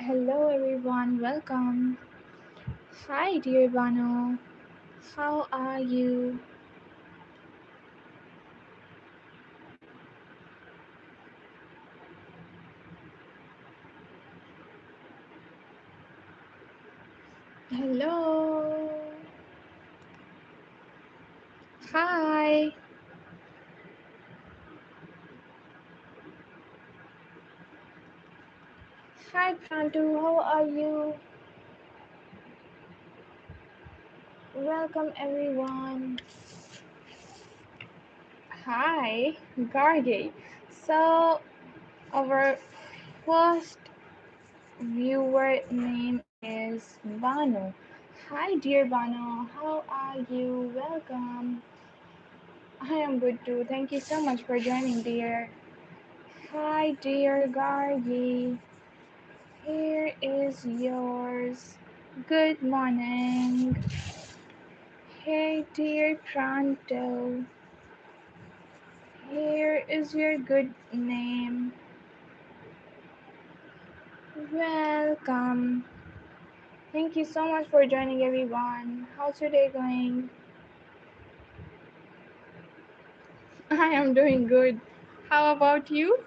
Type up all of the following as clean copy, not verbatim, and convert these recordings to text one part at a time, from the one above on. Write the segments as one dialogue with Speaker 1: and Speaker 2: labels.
Speaker 1: Hello everyone, welcome. Hi dear Bano, how are you? Hello. Hi. Hi Prantu, how are you? Welcome everyone. Hi, Gargi. So our first viewer name is Banu. Hi dear Banu, how are you? Welcome. I am good too. Thank you so much for joining, dear. Hi, dear Gargi. Here is yours. Good morning. Hey, dear Pronto. Here is your good name. Welcome. Thank you so much for joining, everyone. How's your day going? I am doing good. How about you?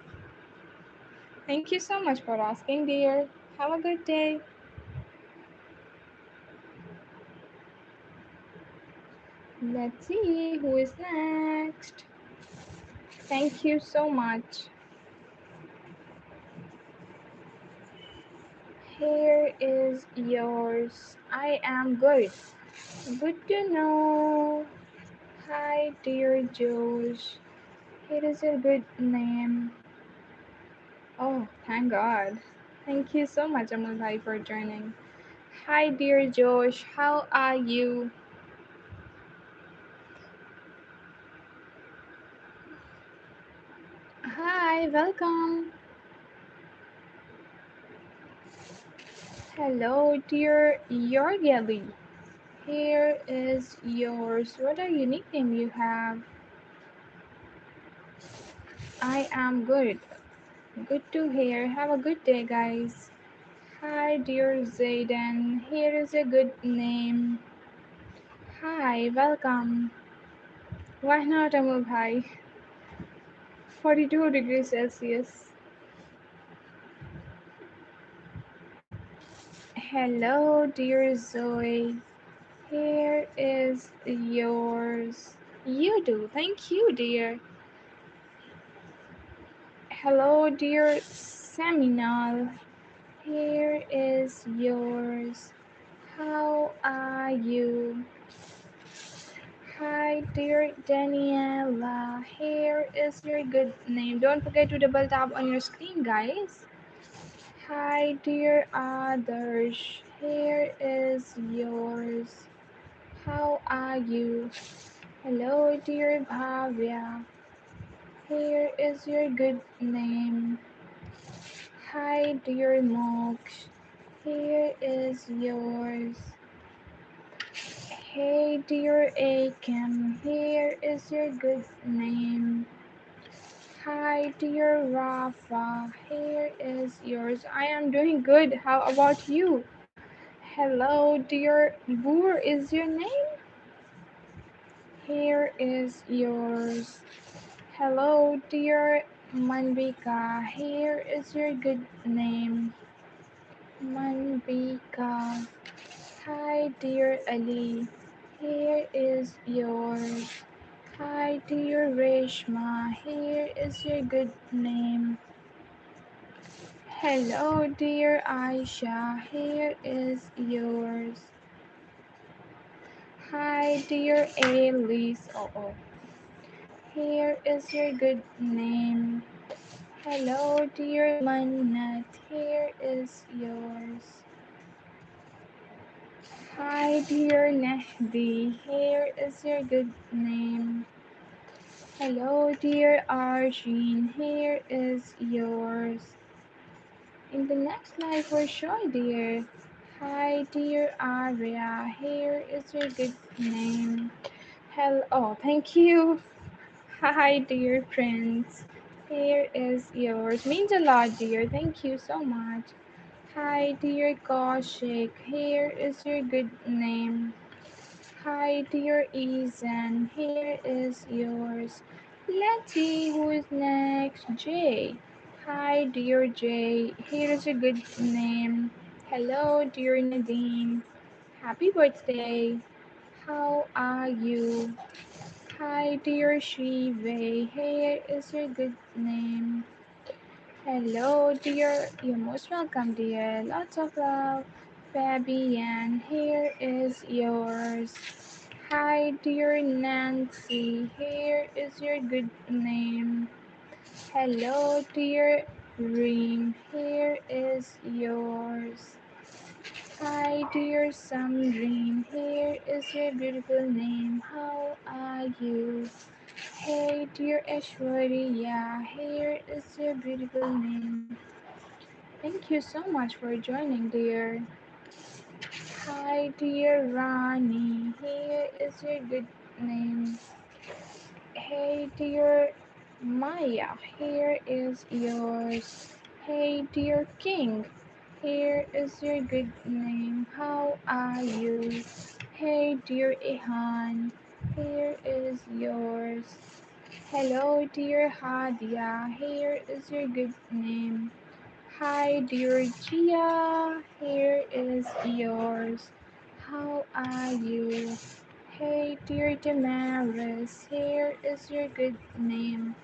Speaker 1: Thank you so much for asking, dear. Have a good day. Let's see who is next. Thank you so much. Here is yours. I am good. Good to know. Hi, dear Josh. It is a good name. Oh, thank God. Thank you so much, Amal Bhai, for joining. Hi, dear Josh. How are you? Hi, welcome. Hello, dear Yorgeli. Here is yours. What a unique name you have. I am good. Good to hear. Have a good day, guys. Hi, dear Zayden. Here is a good name. Hi, welcome. Why not, Amul Bhai? 42 degrees Celsius. Hello, dear Zoe. Here is yours. You do. Thank you, dear. Hello, dear Seminal. Here is yours. How are you? Hi, dear Daniela. Here is your good name. Don't forget to double tap on your screen, guys. Hi, dear Adarsh. Here is yours. How are you? Hello, dear Bhavya. Here is your good name. Hi, dear Moksha. Here is yours. Hey, dear Akim. Here is your good name. Hi, dear Rafa. Here is yours. I am doing good. How about you? Hello, dear Boor is your name? Here is yours. Hello, dear Manvika. Here is your good name. Manvika. Hi, dear Ali. Here is yours. Hi, dear Reshma. Here is your good name. Hello, dear Aisha. Here is yours. Hi, dear Elise. Oh. Here is your good name. Hello, dear Manat. Here is yours. Hi, dear Nehdi. Here is your good name. Hello, dear Arjun. Here is yours. In the next live for sure, dear. Hi, dear Arya. Here is your good name. Hello. Oh, thank you. Hi, dear Prince. Here is yours. Means a lot, dear. Thank you so much. Hi, dear Kaushik, here is your good name. Hi, dear Ethan, here is yours. Let's see who is next. Jay. Hi, dear Jay, here is a good name. Hello, dear Nadine. Happy birthday. How are you? Hi, dear Shive, here is your good name. Hello, dear. You're most welcome, dear. Lots of love. Fabian, here is yours. Hi, dear Nancy. Here is your good name. Hello, dear Reem. Here is yours. Hi, dear Sumdream. Here is your beautiful name. How are you? Hey, dear Ashwarya. Here is your beautiful name. Thank you so much for joining, dear. Hi, dear Rani. Here is your good name. Hey, dear Maya. Here is yours. Hey, dear King. Here is your good name. How are you? Hey, dear Ihan. Here is yours. Hello, dear Hadia. Here is your good name. Hi, dear Gia. Here is yours. How are you? Hey, dear Damaris. Here is your good name.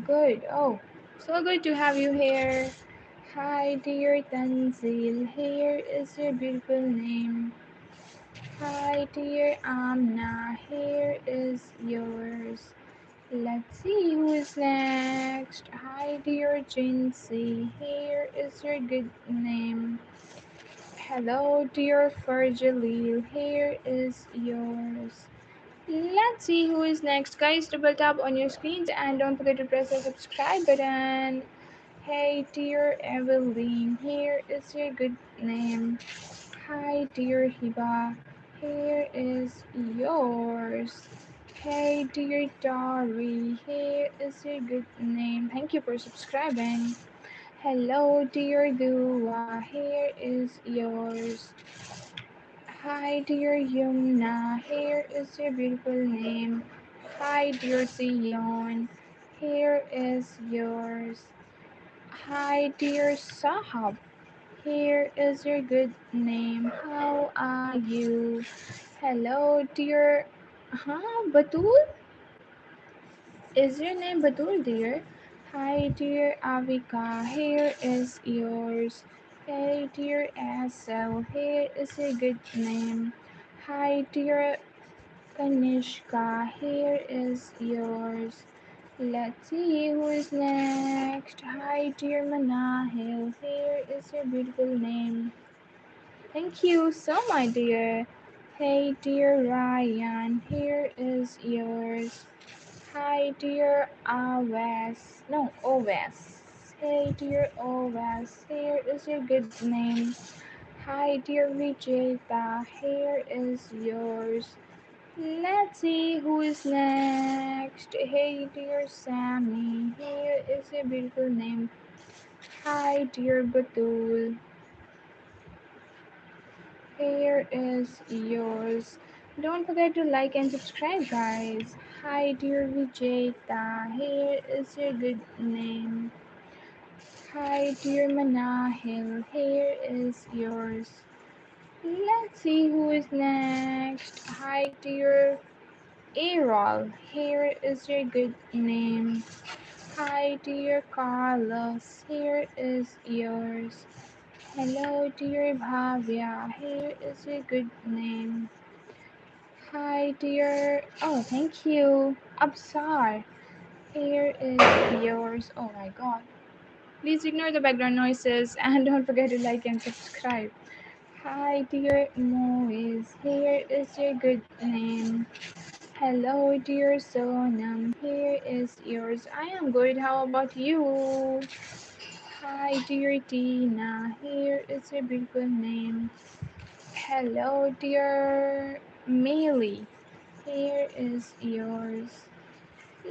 Speaker 1: Good. Oh, so good to have you here. Hi, dear Tanzil. Here is your beautiful name. Hi, dear Amna. Here is yours. Let's see who is next. Hi, dear Jinsey. Here is your good name. Hello, dear Fergalil. Here is yours. Let's see who is next. Guys, double tap on your screens and don't forget to press the subscribe button. Hey, dear Evelyn. Here is your good name. Hi, dear Hiba. Here is yours. Hey, dear Dory. Here is your good name. Thank you for subscribing. Hello, dear Dua. Here is yours. Hi, dear Yumna. Here is your beautiful name. Hi, dear Sion. Here is yours. Hi, dear Sahab. Here is your good name. How are you? Hello, dear. Batul? Is your name Batul, dear? Hi, dear Avika. Here is yours. Hey, dear Asel. Here is your good name. Hi, dear Kanishka. Here is yours. Let's see who is next. Hi, dear Manahil. Here is your beautiful name. Thank you so much, dear. Hey, dear Ryan. Here is yours. Hi, dear Oves. No, Oves. Hey, dear Oves. Here is your good name. Hi, dear Vijeta. Here is yours. Let's see who is next. Hey, dear Sammy. Here is your beautiful name. Hi, dear Batul. Here is yours. Don't forget to like and subscribe, guys. Hi, dear Vijeta. Here is your good name. Hi, dear Manahil. Here is yours. Let's see who is next. Hi, dear Errol. Here is your good name. Hi, dear Carlos. Here is yours. Hello, dear Bhavya. Here is your good name. Hi, dear. Oh, thank you. Absar. Here is yours. Oh my god. Please ignore the background noises and don't forget to like and subscribe. Hi, dear Moise. Here is your good name. Hello, dear Sonam. Here is yours. I am good. How about you? Hi, dear Tina. Here is your beautiful name. Hello, dear Meili. Here is yours.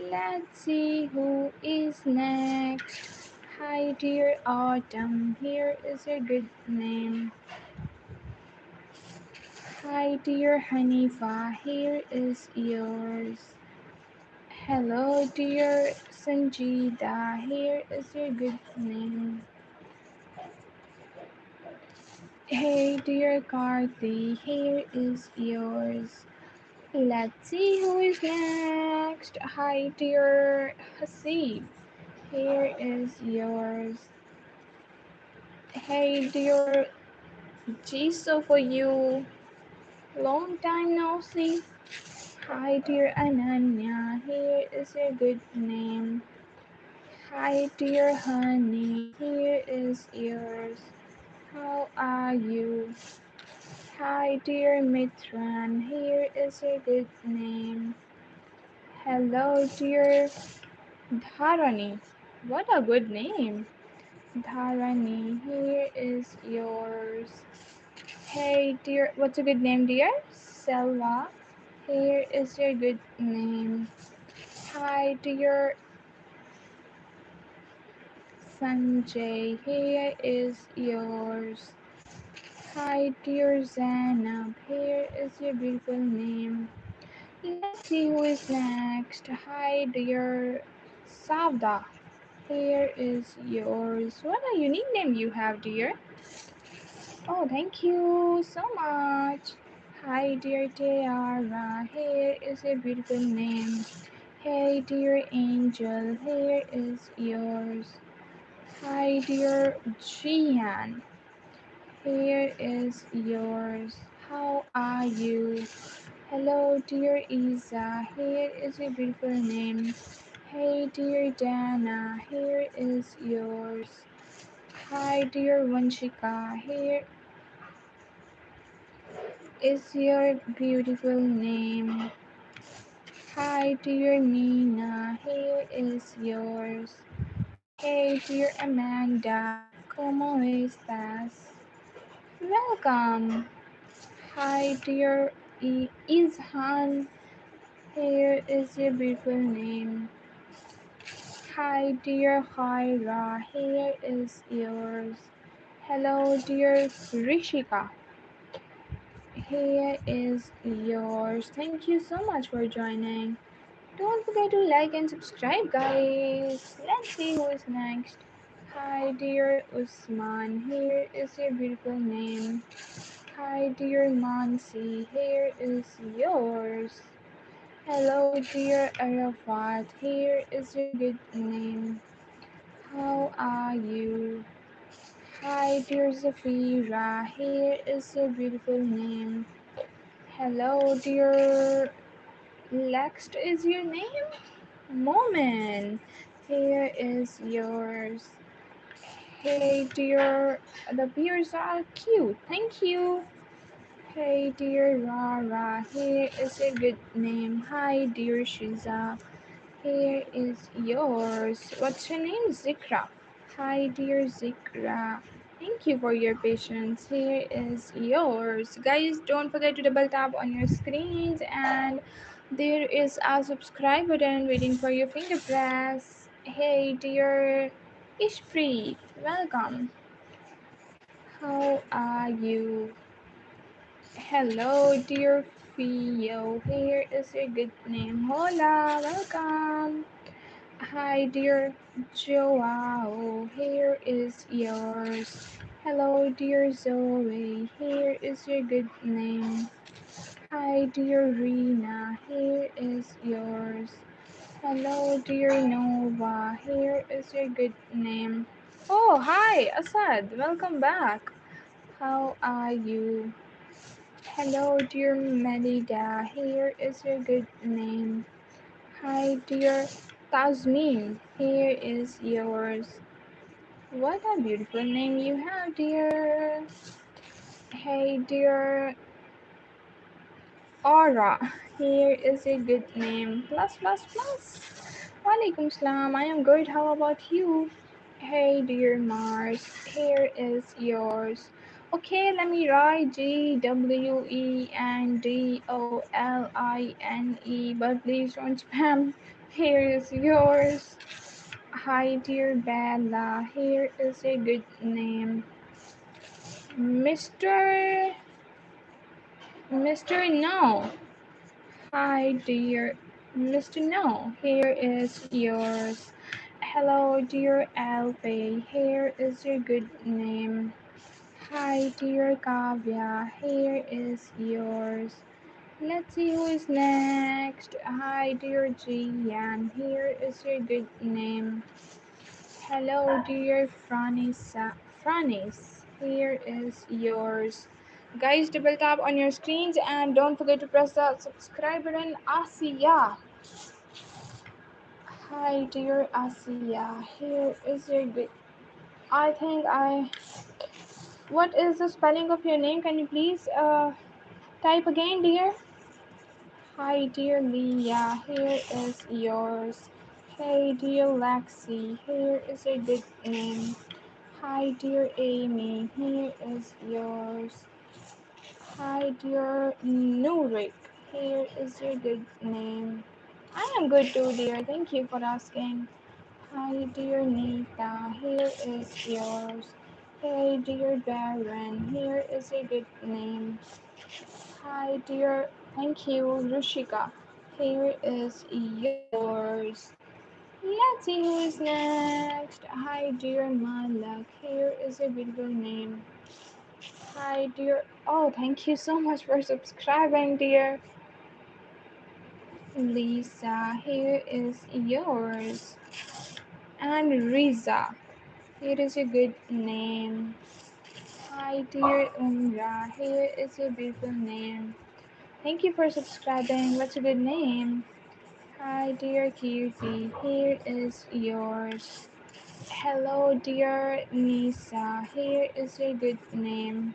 Speaker 1: Let's see who is next. Hi, dear Autumn. Here is your good name. Hi, dear Hanifa. Here is yours. Hello, dear Sanjida. Here is your good name. Hey, dear Karthi. Here is yours. Let's see who is next. Hi, dear Hasib. Here is yours. Hey, dear Jisoo, for you. Long time no see. Hi, dear Ananya. Here is your good name. Hi, dear honey. Here is yours. How are you? Hi, dear Mitran. Here is your good name. Hello, dear Dharani. What a good name. Dharani, here is yours. Hey, dear, what's a good name, dear? Selva, here is your good name. Hi, dear Sanjay, here is yours. Hi, dear Zainab, here is your beautiful name. Let's see who is next. Hi, dear Savda, here is yours. What a unique name you have, dear. Oh, thank you so much. Hi, dear Tiara. Here is a beautiful name. Hey, dear Angel. Here is yours. Hi, dear Jian. Here is yours. How are you? Hello, dear Isa. Here is a beautiful name. Hey, dear Dana. Here is yours. Hi, dear Vanshika. Here is your beautiful name. Hi, dear Nina, here is yours. Hey, dear Amanda, ¿cómo estás? Welcome. Hi, dear Izhan, here is your beautiful name. Hi, dear Khaira, here is yours. Hello, dear Rishika, here is yours. Thank you so much for joining. Don't forget to like and subscribe, guys. Let's see who is next. Hi, dear Usman. Here is your beautiful name. Hi, dear Mansi. Here is yours. Hello, dear Arafat. Here is your good name. How are you? Hi, dear Zafira. Here is your beautiful name. Hello, dear Lext is your name? Moment. Here is yours. Hey dear, the beers are cute. Thank you. Hey dear Rara, here is a good name. Hi dear Shiza, here is yours. What's your name? Zikra. Hi dear Zikra. Thank you for your patience. Here is yours. Guys, don't forget to double tap on your screens, and there is a subscribe button waiting for your finger press. Hey dear Ishpreet, welcome. How are you? Hello dear Fio. Here is your good name. Hola, welcome. Hi, dear Joao. Here is yours. Hello, dear Zoe. Here is your good name. Hi, dear Rena. Here is yours. Hello, dear Nova. Here is your good name. Oh, hi, Asad. Welcome back. How are you? Hello, dear Melida. Here is your good name. Hi, dear Tasmin. Here is yours. What a beautiful name you have, dear. Hey, dear Aura. Here is a good name. Plus, plus, plus. Walaikum salam. I am good. How about you? Hey, dear Mars. Here is yours. Okay, let me write GWENDOLINE, but please don't spam. Here is yours. Hi, dear Bella. Here is a good name. Mr. Mr. No. Hi, dear Mr. No. Here is yours. Hello, dear Alfie. Here is your good name. Hi, dear Kavya. Here is yours. Let's see who is next. Hi, dear Jian. Here is your good name. Hello, dear Franis. Here is yours. Guys, double tap on your screens and don't forget to press the subscribe button. Asiya. Hi, dear Asiya. Here is your good. I think I. What is the spelling of your name? Can you please type again, dear? Hi, dear Leah. Here is yours. Hey, dear Lexi. Here is a good name. Hi, dear Amy. Here is yours. Hi, dear Nurik. Here is your good name. I am good too, dear. Thank you for asking. Hi, dear Nita. Here is yours. Hey, dear Darren. Here is a good name. Hi, dear. Thank you, Rushika. Here is yours. Let's see who is next. Hi, dear Malak. Here is a beautiful name. Hi, dear. Oh, thank you so much for subscribing, dear. Lisa, here is yours. And Riza, here is a good name. Hi, dear Umra, here is a beautiful name. Thank you for subscribing. What's a good name? Hi, dear Kirti, here is yours. Hello, dear Nisa, here is a good name.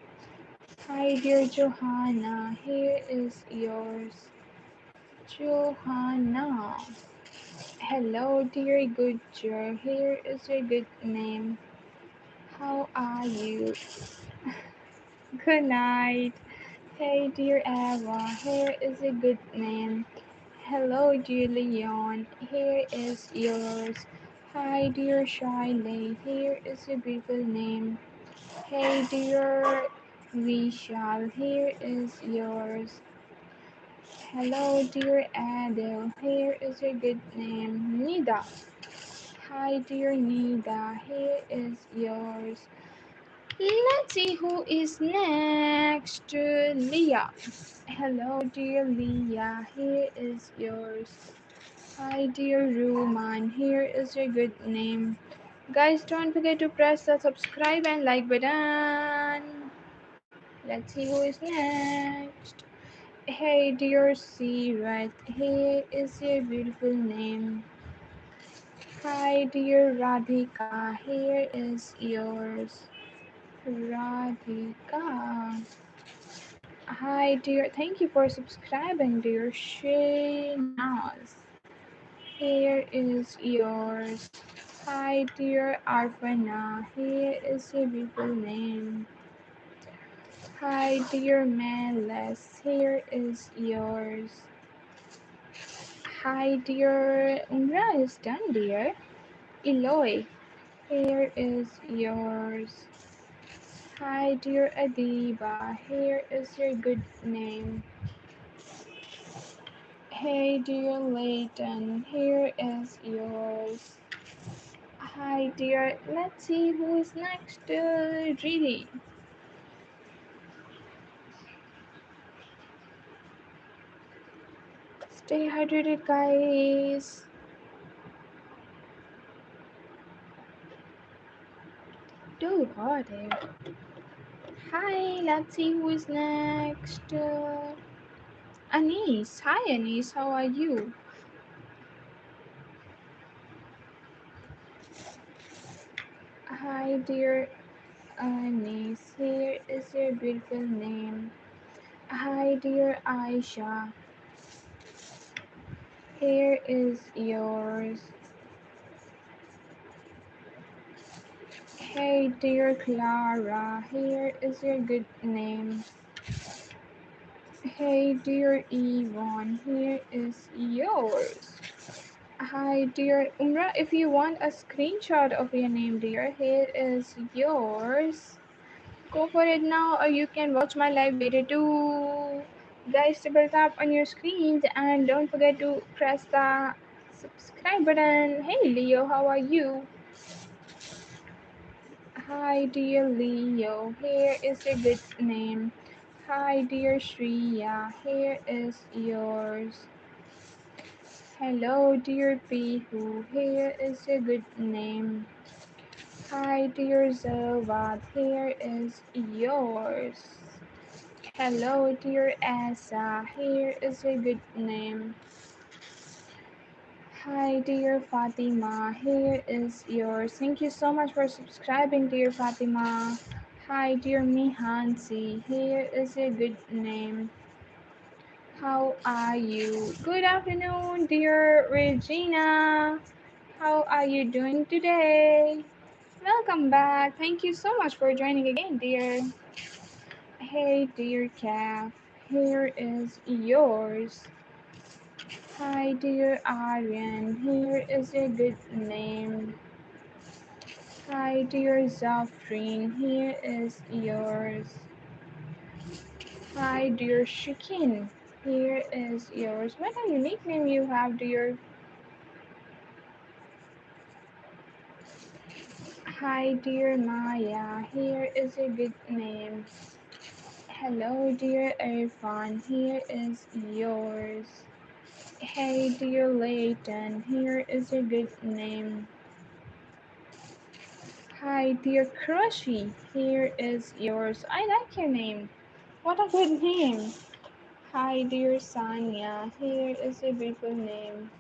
Speaker 1: Hi, dear Johanna, here is yours. Johanna. Hello, dear Goodger, here is a good name. How are you? Good night. Hey, dear Eva, here is a good name. Hello, dear Leon, here is yours. Hi, dear Shiley, here is a beautiful name. Hey, dear Vishal, here is yours. Hello, dear Adele, here is a good name. Nida. Hi, dear Nida, here is yours. Let's see who is next. Leah. Hello, dear Leah. Here is yours. Hi, dear Ruman. Here is your good name. Guys, don't forget to press the subscribe and like button. Let's see who is next. Hey, dear Sirat. Here is your beautiful name. Hi, dear Radhika. Here is yours. Radhika. Hi, dear. Thank you for subscribing, dear Shaynaz. Here is yours. Hi, dear Arvana. Here is your beautiful name. Hi, dear Melis. Here is yours. Hi, dear Umra is done, dear. Eloy. Here is yours. Hi, dear Adiba. Here is your good name. Hey, dear Layton, here is yours. Hi, dear. Let's see who is next. Really. Stay hydrated, guys. Too hot here. Hi, let's see who is next. Anis. Hi, Anis. How are you? Hi, dear Anis. Here is your beautiful name. Hi, dear Aisha. Here is yours. Hey, dear Clara. Here is your good name. Hey, dear Yvonne. Here is yours. Hi, dear Umra. If you want a screenshot of your name, dear, here is yours. Go for it now, or you can watch my live later too. Guys, double tap on your screens and don't forget to press the subscribe button. Hey, Leo, how are you? Hi, dear Leo. Here is your good name. Hi, dear Shreya. Here is yours. Hello, dear Pihu. Here is your good name. Hi, dear Zawad. Here is yours. Hello, dear Asa. Here is a good name. Hi, dear Fatima. Here is yours. Thank you so much for subscribing, dear Fatima. Hi, dear Mihansi. Here is a good name. How are you? Good afternoon, dear Regina. How are you doing today? Welcome back. Thank you so much for joining again, dear. Hey, dear calf. Here is yours. Hi, dear Aryan. Here is a good name. Hi, dear Zafrin. Here is yours. Hi, dear Shikin. Here is yours. What a unique name you have, dear. Hi, dear Maya. Here is a good name. Hello, dear Irfan. Here is yours. Hey, dear Layton. Here is a good name. Hi, dear Crushy. Here is yours. I like your name. What a good name. Hi, dear Sanya. Here is a beautiful name.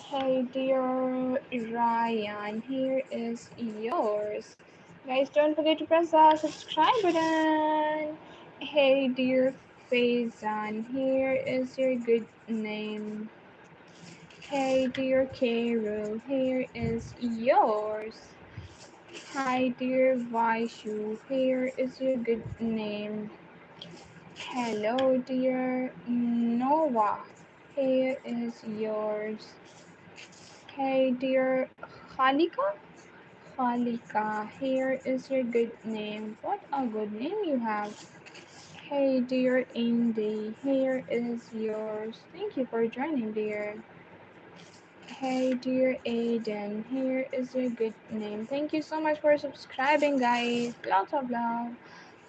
Speaker 1: Hey, dear Ryan. Here is yours. Guys, don't forget to press the subscribe button. Hey, dear Faizan. Here is your good name. Hey, dear Carol. Here is yours. Hi, dear Vaishu. Here is your good name. Hello, dear Noah. Here is yours. Hey, dear Khalika. Khalika, here is your good name. What a good name you have. Hey, dear Indy. Here is yours. Thank you for joining, dear. Hey, dear Aiden, here is your good name. Thank you so much for subscribing, guys. Lots of love.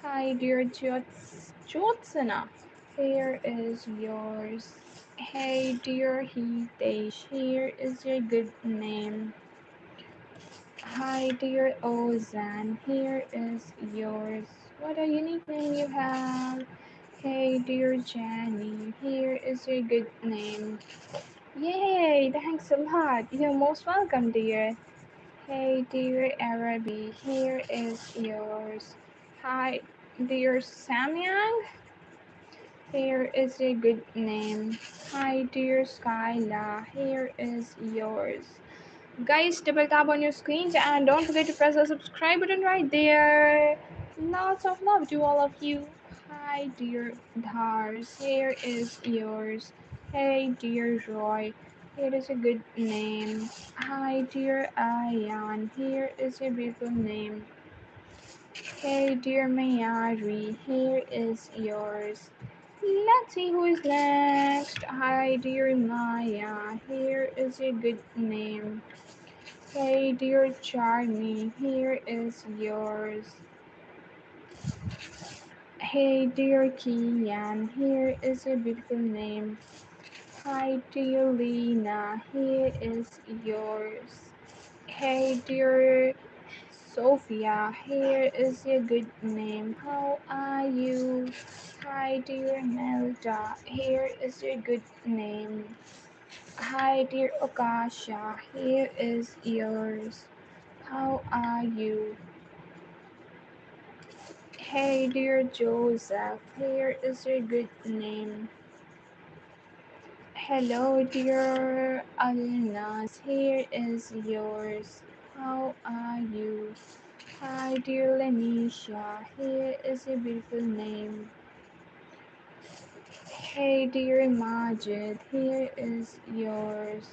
Speaker 1: Hi, dear Jyotsana. Here is yours. Hey, dear Hitesh. Here is your good name. Hi, dear Ozan. Here is yours. What a unique name you have. Hey, dear Jenny. Here is your good name. Yay! Thanks a lot. You're most welcome, dear. Hey, dear Arabi, here is yours. Hi, dear Samyang, here is a good name. Hi, dear Skyla, here is yours. Guys, double tap on your screens and don't forget to press the subscribe button right there. Lots of love to all of you. Hi, dear Dhars, here is yours. Hey, dear Roy, here is a good name. Hi, dear Ayan, here is a beautiful name. Hey, dear Mayari, here is yours. Let's see who is next. Hi, dear Maya, here is a good name. Hey, dear Charmy, here is yours. Hey, dear Kian, here is a beautiful name. Hi, dear Lena, here is yours. Hey, dear Sophia, here is a good name. How are you? Hi, dear Melda, here is your good name. Hi, dear Okasha, here is yours. How are you? Hey, dear Joseph, here is your good name. Hello, dear Alnas, here is yours. How are you? Hi, dear Lenisha, here is a beautiful name. Hey dear Majid, here is yours.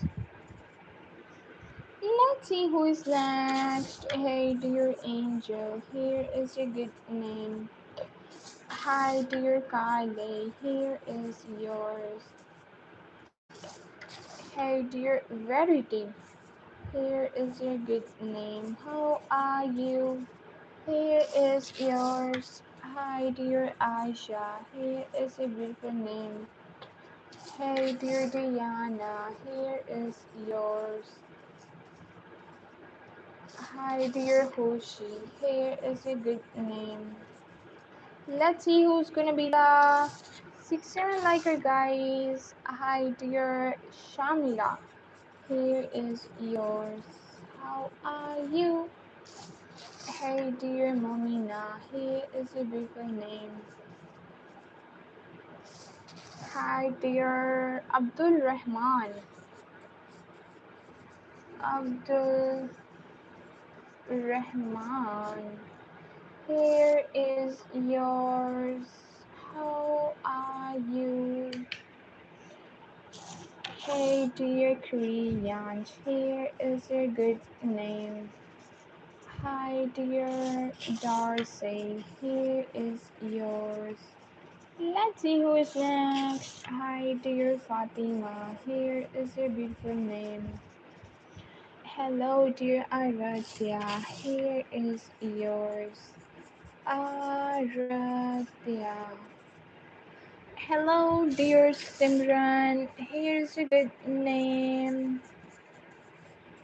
Speaker 1: Let's see who is next. Hey dear Angel, here is your good name. Hi dear Kylie, here is yours. Hey dear Verity, here is your good name. How are you? Here is yours. Hi dear Aisha, here is a beautiful name. Hey dear Diana, here is yours. Hi dear Hoshi, here is a good name. Let's see who's gonna be the 6-7 liker guys. Hi dear Shamila, here is yours. How are you? Hey dear Momina, here is a beautiful name. Hi dear Abdul Rahman. Abdul Rahman. Here is yours. How are you? Hey dear Korean, here is your good name. Hi dear Darcy, here is yours. Let's see who is next. Hi dear Fatima, here is your beautiful name. Hello dear Aradia, here is yours. Aradia. Hello, dear Simran. Here's a good name.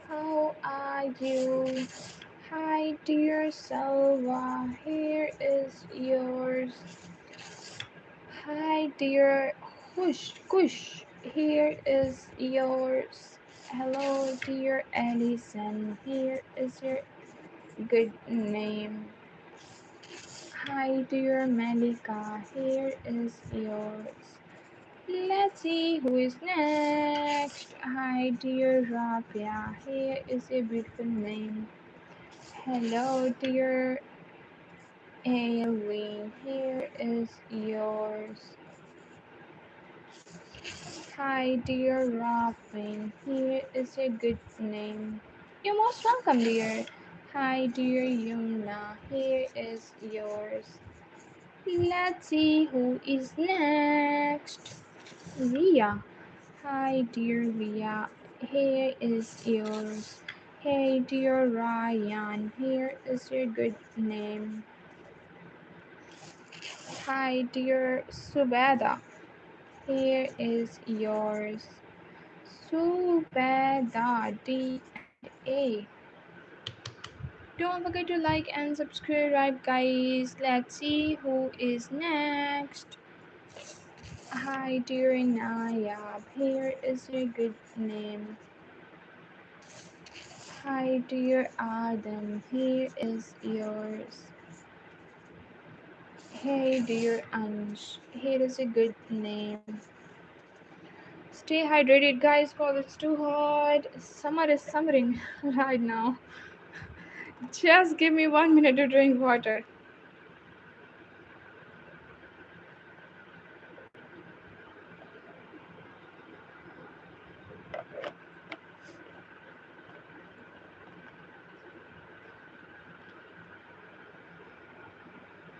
Speaker 1: How are you? Hi, dear Salva. Here is yours. Hi, dear Kush. Here is yours. Hello, dear Allison. Here is your good name. Hi, dear Malika. Here is yours. Let's see who is next. Hi, dear Rabia. Here is a beautiful name. Hello, dear Aileen. Here is yours. Hi, dear Robin. Here is a good name. You're most welcome, dear. Hi, dear Yumna. Here is yours. Let's see who is next. Ria. Hi, dear Ria. Here is yours. Hey, dear Ryan. Here is your good name. Hi, dear Subeda. Here is yours. Subeda D and A. Don't forget to like and subscribe, guys. Let's see who is next. Hi, dear Nayab. Here is your good name. Hi, dear Adam. Here is yours. Hey, dear Ansh. Here is a good name. Stay hydrated, guys, because it's too hot. Summer is summering right now. Just give me 1 minute to drink water.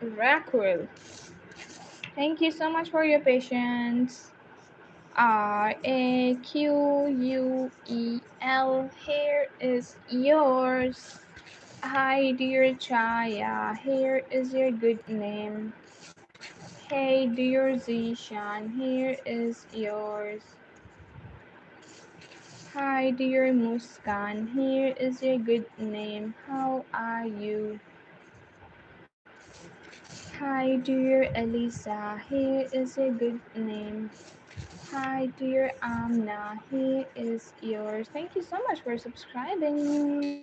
Speaker 1: Raquel. Thank you so much for your patience. Raquel. Here is yours. Hi, dear Chaya. Here is your good name. Hey, dear Zishan. Here is yours. Hi, dear Muskan. Here is your good name. How are you? Hi, dear Elisa. Here is your good name. Hi, dear Amna. Here is yours. Thank you so much for subscribing.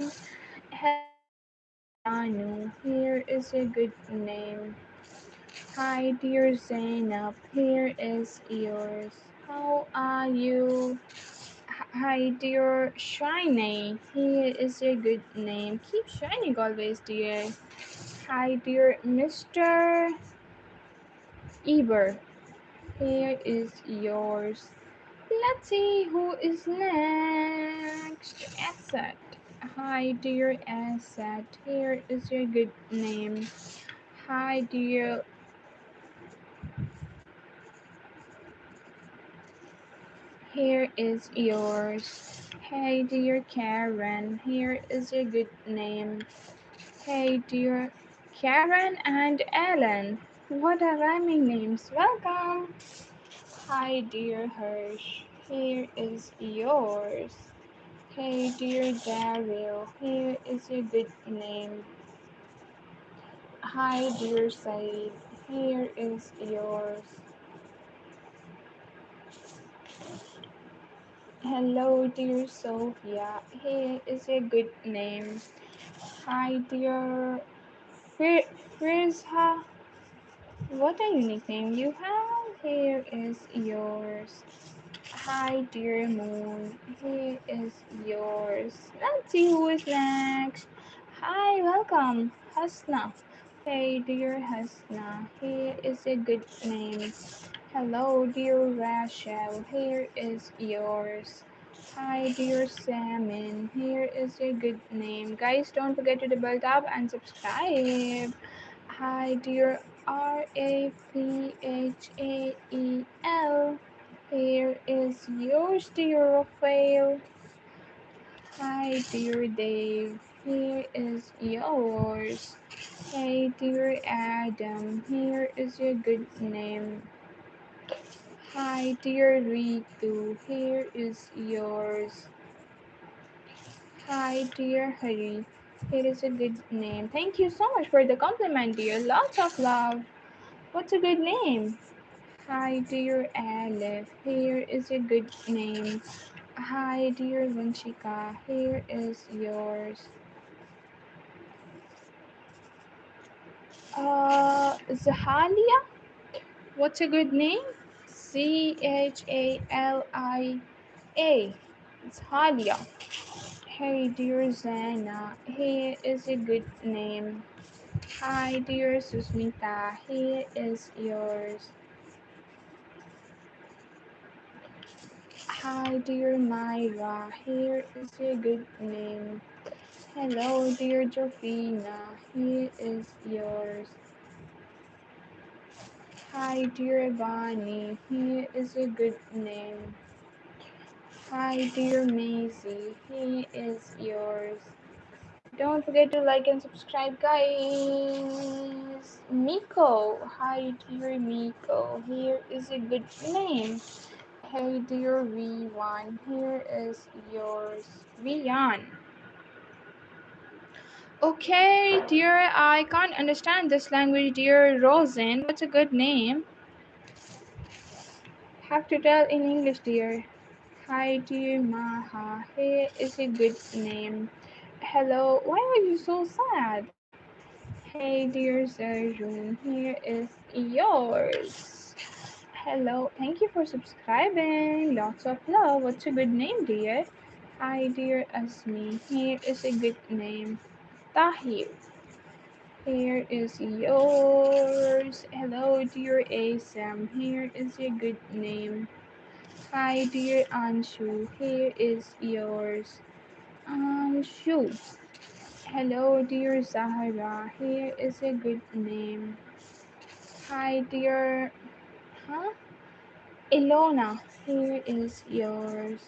Speaker 1: Hello, dear Danu. Here is your good name. Hi, dear Zainab. Here is yours. How are you? Hi, dear Shiny. Here is your good name. Keep shining always, dear. Hi, dear Mr. Eber. Here is yours. Let's see who is next. Asset. Hi, dear Asset. Here is your good name. Hi, dear. Here is yours. Hey, dear Karen. Here is your good name. Hey, dear Karen and Ellen. What are rhyming names? Welcome. Hi, dear Hirsch. Here is yours. Hey, dear Daryl. Here is your good name. Hi, dear Said. Here is yours. Hello, dear Sophia. Here is a good name. Hi, dear Frizha. What a unique name you have. Here is yours. Hi, dear Moon. Here is yours. Let's see who is next. Hi, welcome, Hasna. Hey, dear Hasna. Here is a good name. Hello, dear Rachel. Here is yours. Hi, dear Salmon. Here is a good name. Guys, don't forget to double tap and subscribe. Hi, dear Raphael. Here is yours, dear Raphael. Hi, dear Dave. Here is yours. Hey, dear Adam. Here is your good name. Hi, dear Ritu. Here is yours. Hi, dear Hari. Here is a good name. Thank you so much for the compliment, dear. Lots of love. What's a good name? Hi, dear Aleph. Here is a good name. Hi, dear Vanshika. Here is yours. Zahalia? What's a good name? Chalia. Zahalia. Hey, dear Zana. Here is a good name. Hi, dear Susmita. Here is yours. Hi, dear Myra. Here is a good name. Hello, dear Jofina. Here is yours. Hi, dear Bonnie. Here is a good name. Hi, dear Maisie. Here is yours. Don't forget to like and subscribe, guys. Miko. Hi, dear Miko. Here is a good name. Hey, dear V1. Here is yours. Vian. Okay, dear, I can't understand this language, dear Rosen. What's a good name? Have to tell in English, dear. Hi, dear Maha. Here is a good name. Hello, why are you so sad? Hey, dear Zerjun. Here is yours. Hello, thank you for subscribing. Lots of love. What's a good name, dear? Hi, dear Asmi. Here is a good name. Tahir. Here is yours. Hello, dear Asam. Here is a good name. Hi, dear Anshu. Here is yours. Anshu. Hello, dear Zahara. Here is a good name. Hi, dear. Huh? Ilona. Here is yours.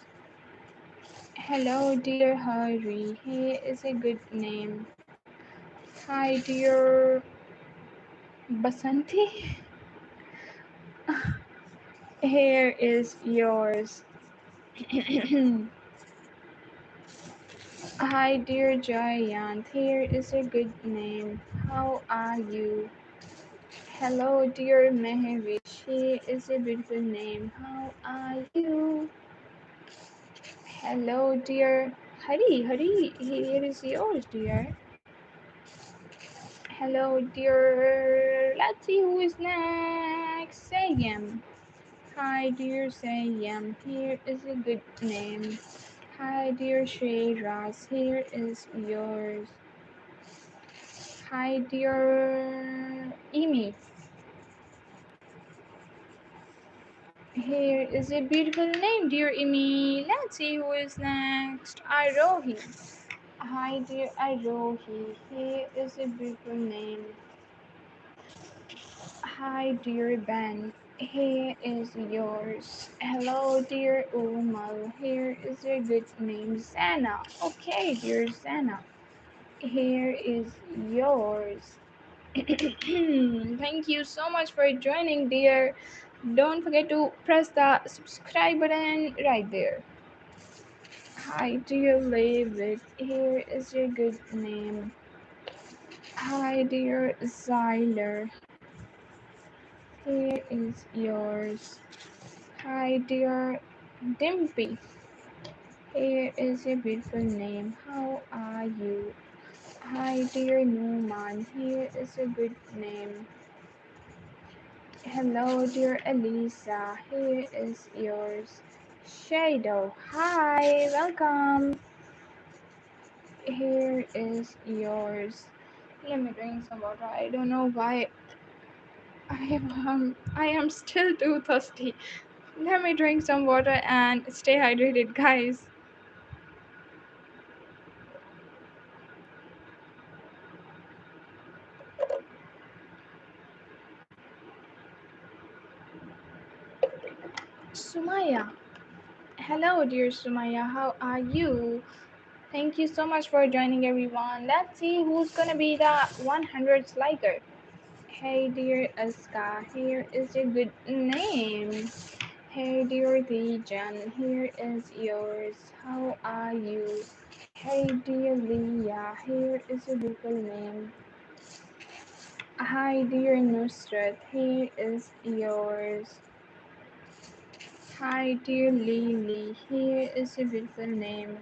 Speaker 1: Hello, dear Hari. Here is a good name. Hi, dear Basanti. Here is yours. Hi, dear Giant. Here is a good name. How are you? Hello, dear Mehvish. Here is a beautiful name. How are you? Hello, dear Hari. Hari, here is yours, dear. Hello, dear. Let's see who is next. Sayam. Hi, dear Sayam. Here is a good name. Hi, dear Shayraz. Here is yours. Hi, dear Amy. Here is a beautiful name, dear Amy. Let's see who is next. Arohi. Hi, dear Arohi. Here is a beautiful name. Hi, dear Ben. Here is yours. Hello, dear Umal. Here is your good name, Sana. Okay, dear Sana. Here is yours. Thank you so much for joining, dear. Don't forget to press the subscribe button right there. Hi, dear David. Here is your good name. Hi, dear Zyler. Here is yours. Hi, dear Dimpy. Here is your beautiful name. How are you? Hi, dear Newman. Here is a good name. Hello, dear Elisa. Here is yours. Shadow. Hi, welcome. Here is yours. Let me drink some water. I don't know why I am still too thirsty. Let me drink some water and stay hydrated, guys. Sumaya. Hello, dear Sumaya. How are you? Thank you so much for joining, everyone. Let's see who's gonna be the 100th liker. Hey, dear Aska. Here is your good name. Hey, dear Legion. Here is yours. How are you? Hey, dear Leah. Here is your beautiful name. Hi, dear Nusrat. Here is yours. Hi, dear Lily. Here is your beautiful name.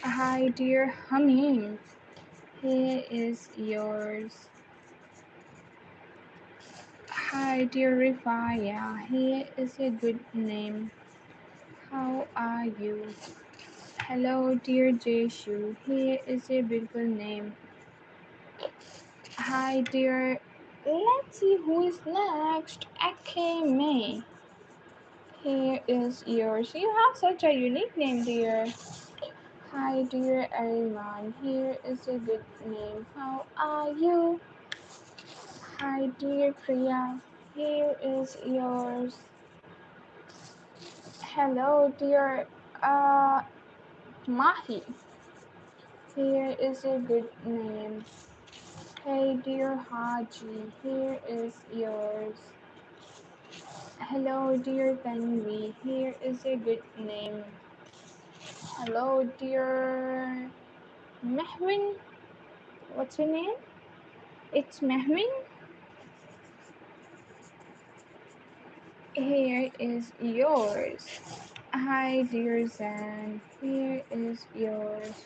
Speaker 1: Hi, dear Hamim. Here is yours. Hi, dear Rifaya. Here is a good name. How are you? Hello, dear Jeshu. Here is a beautiful name. Hi, dear. Let's see who is next. Akeme. Here is yours. You have such a unique name, dear. Hi, dear Ariman. Here is a good name. How are you? Hi, dear Priya. Here is yours. Hello, dear Mahi. Here is a good name. Hey, dear Haji. Here is yours. Hello, dear Tanvi. Here is a good name. Hello, dear Mehwin. What's your name? It's Mehwin. Here is yours. Hi, dear Zan. Here is yours.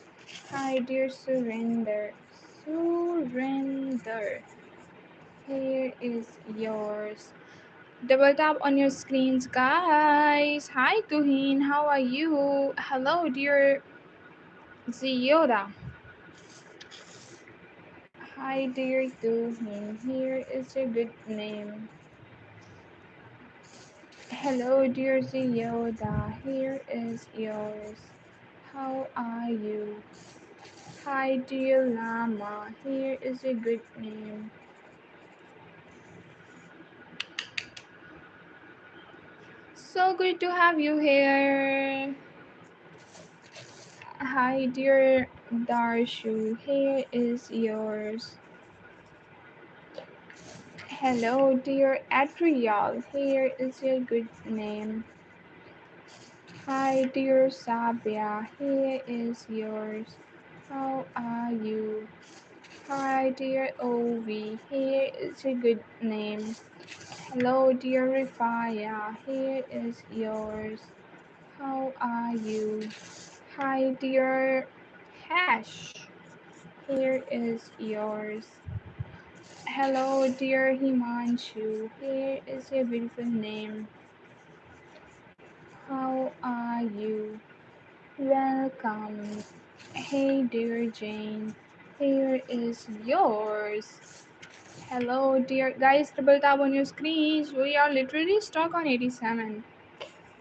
Speaker 1: Hi, dear Surrender. Surrender. Here is yours. Double tap on your screens, guys. Hi, Tuhin. How are you? Hello, dear Zioda. Hi, dear Tuhin. Here is your good name. Hello, dear Zioda. Here is yours. How are you? Hi, dear Llama. Here is a good name. So good to have you here. Hi, dear Darshu. Here is yours. Hello, dear Adriel. Here is your good name. Hi, dear Sabia. Here is yours. How are you? Hi, dear Ovi. Here is your good name. Hello, dear Rifaya. Here is yours. How are you? Hi, dear Hash. Here is yours. Hello, dear Himanshu. Here is your beautiful name. How are you? Welcome. Hey, dear Jane. Here is yours. Hello, dear guys. Double tap on your screens. We are literally stuck on 87.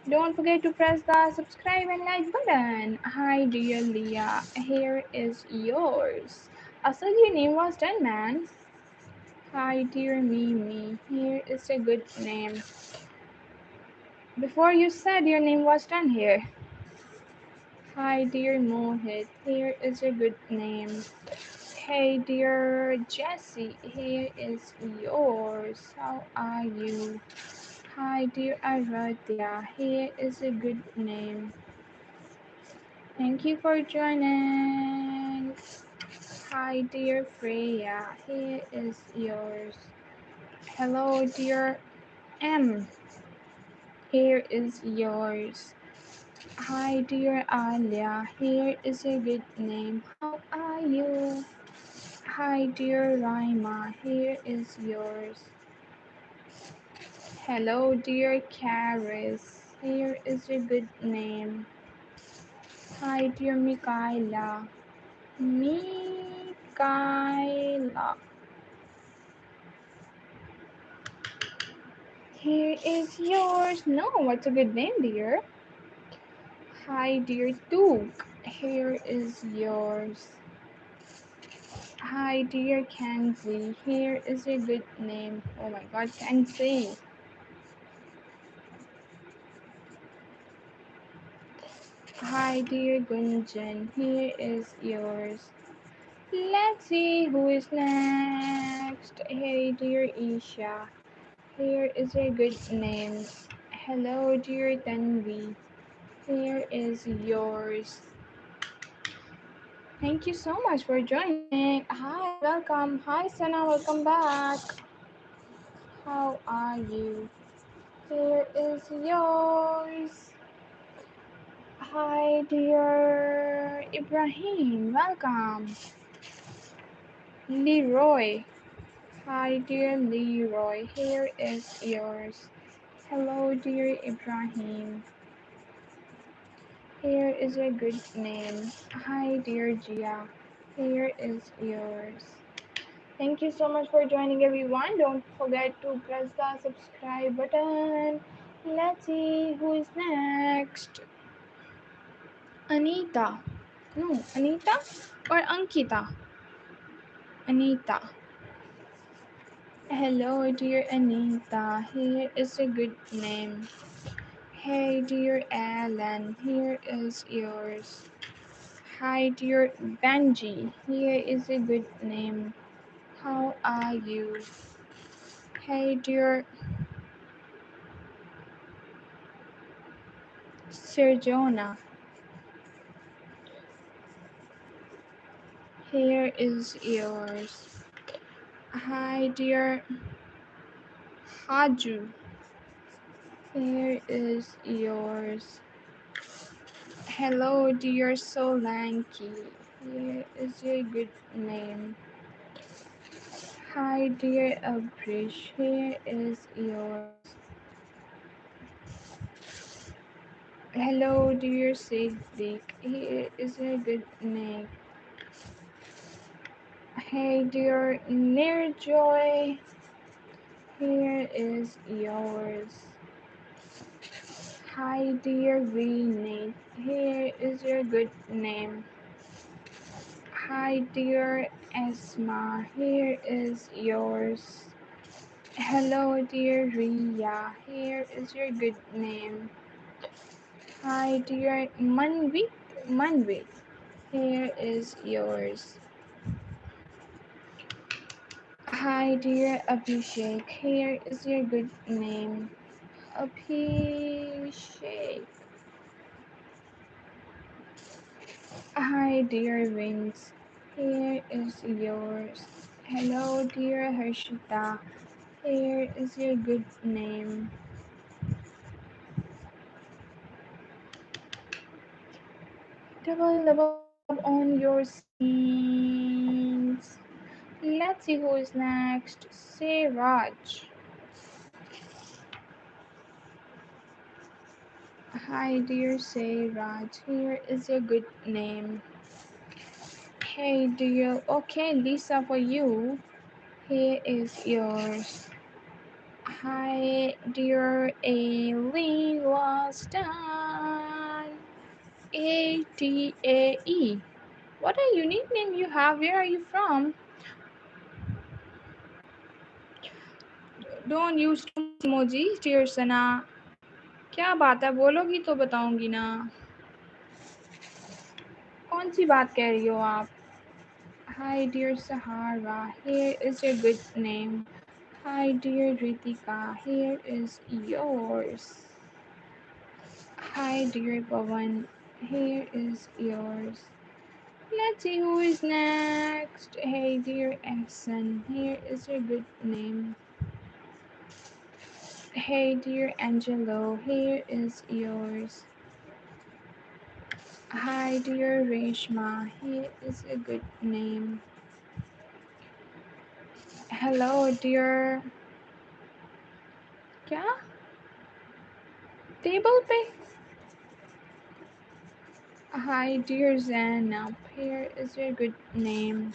Speaker 1: Don't forget to press the subscribe and like button. Hi, dear Leah. Here is yours. Asal, your name was done, man. Hi, dear Mimi. Here is a good name. Before you said your name was done here. Hi, dear Mohit. Here is a good name. Hey, dear Jessie. Here is yours. How are you? Hi, dear Aradhya. Here is a good name. Thank you for joining. Hi, dear Freya. Here is yours. Hello, dear M. Here is yours. Hi, dear Alia. Here is a good name. How are you? Hi, dear Raima. Here is yours. Hello, dear Caris. Here is a good name. Hi, dear Mikaela. Mikaela. Here is yours. No, what's a good name, dear? Hi, dear Duke. Here is yours. Hi, dear Kenzie. Here is a good name. Oh my god, Kenzie. Hi, dear Gunjan. Here is yours. Let's see who is next. Hey, dear Isha. Here is a good name. Hello, dear Tanvi. Here is yours. Thank you so much for joining. Hi, welcome. Hi, Sana. Welcome back. How are you? Here is yours. Hi, dear Ibrahim. Welcome. Leroy. Hi, dear Leroy. Here is yours. Hello, dear Ibrahim. Here is a good name. Hi, dear Gia. Here is yours. Thank you so much for joining, everyone. Don't forget to press the subscribe button. Let's see who is next. Anita. No, Anita or Ankita? Anita. Hello, dear Anita. Here is a good name. Hey, dear Alan. Here is yours. Hi, dear Benji. Here is a good name. How are you? Hey, dear Serjona. Here is yours. Hi, dear Haju. Here is yours. Hello, dear Solanki. Here is your good name. Hi, dear Abrish. Here is yours. Hello, dear Sigdik. Here is a good name. Hey, dear Nirjoy. Here is yours. Hi, dear Renate. Here is your good name. Hi, dear Esma. Here is yours. Hello, dear Ria. Here is your good name. Hi, dear Manvit. Manvit. Here is yours. Hi, dear Abhishek. Here is your good name. Abhishek. Hi, dear Vince. Here is yours. Hello, dear Harshita. Here is your good name. Double tap on your screens. Let's see who is next. Say Raj. Hi, dear Say Raj. Here is your good name. Hey, dear. Okay, Lisa, for you. Here is yours. Hi, dear Aileen was done. ATAE. What a unique name you have. Where are you from? Don't use too much emojis, dear Sana. क्या बात है बोलोगी तो बताऊंगी ना कौन सी बात कह रही हो आप Hi dear Sahara, here is your good name. Hi dear Ritika, here is yours. Hi dear Pawan, here is yours. Let's see who is next. Hey dear Ehsan, here is your good name. Hey dear Angelo, here is yours. Hi dear Reshma, here is a good name. Hello dear. क्या table पे Hi dear Zainab, here is your good name.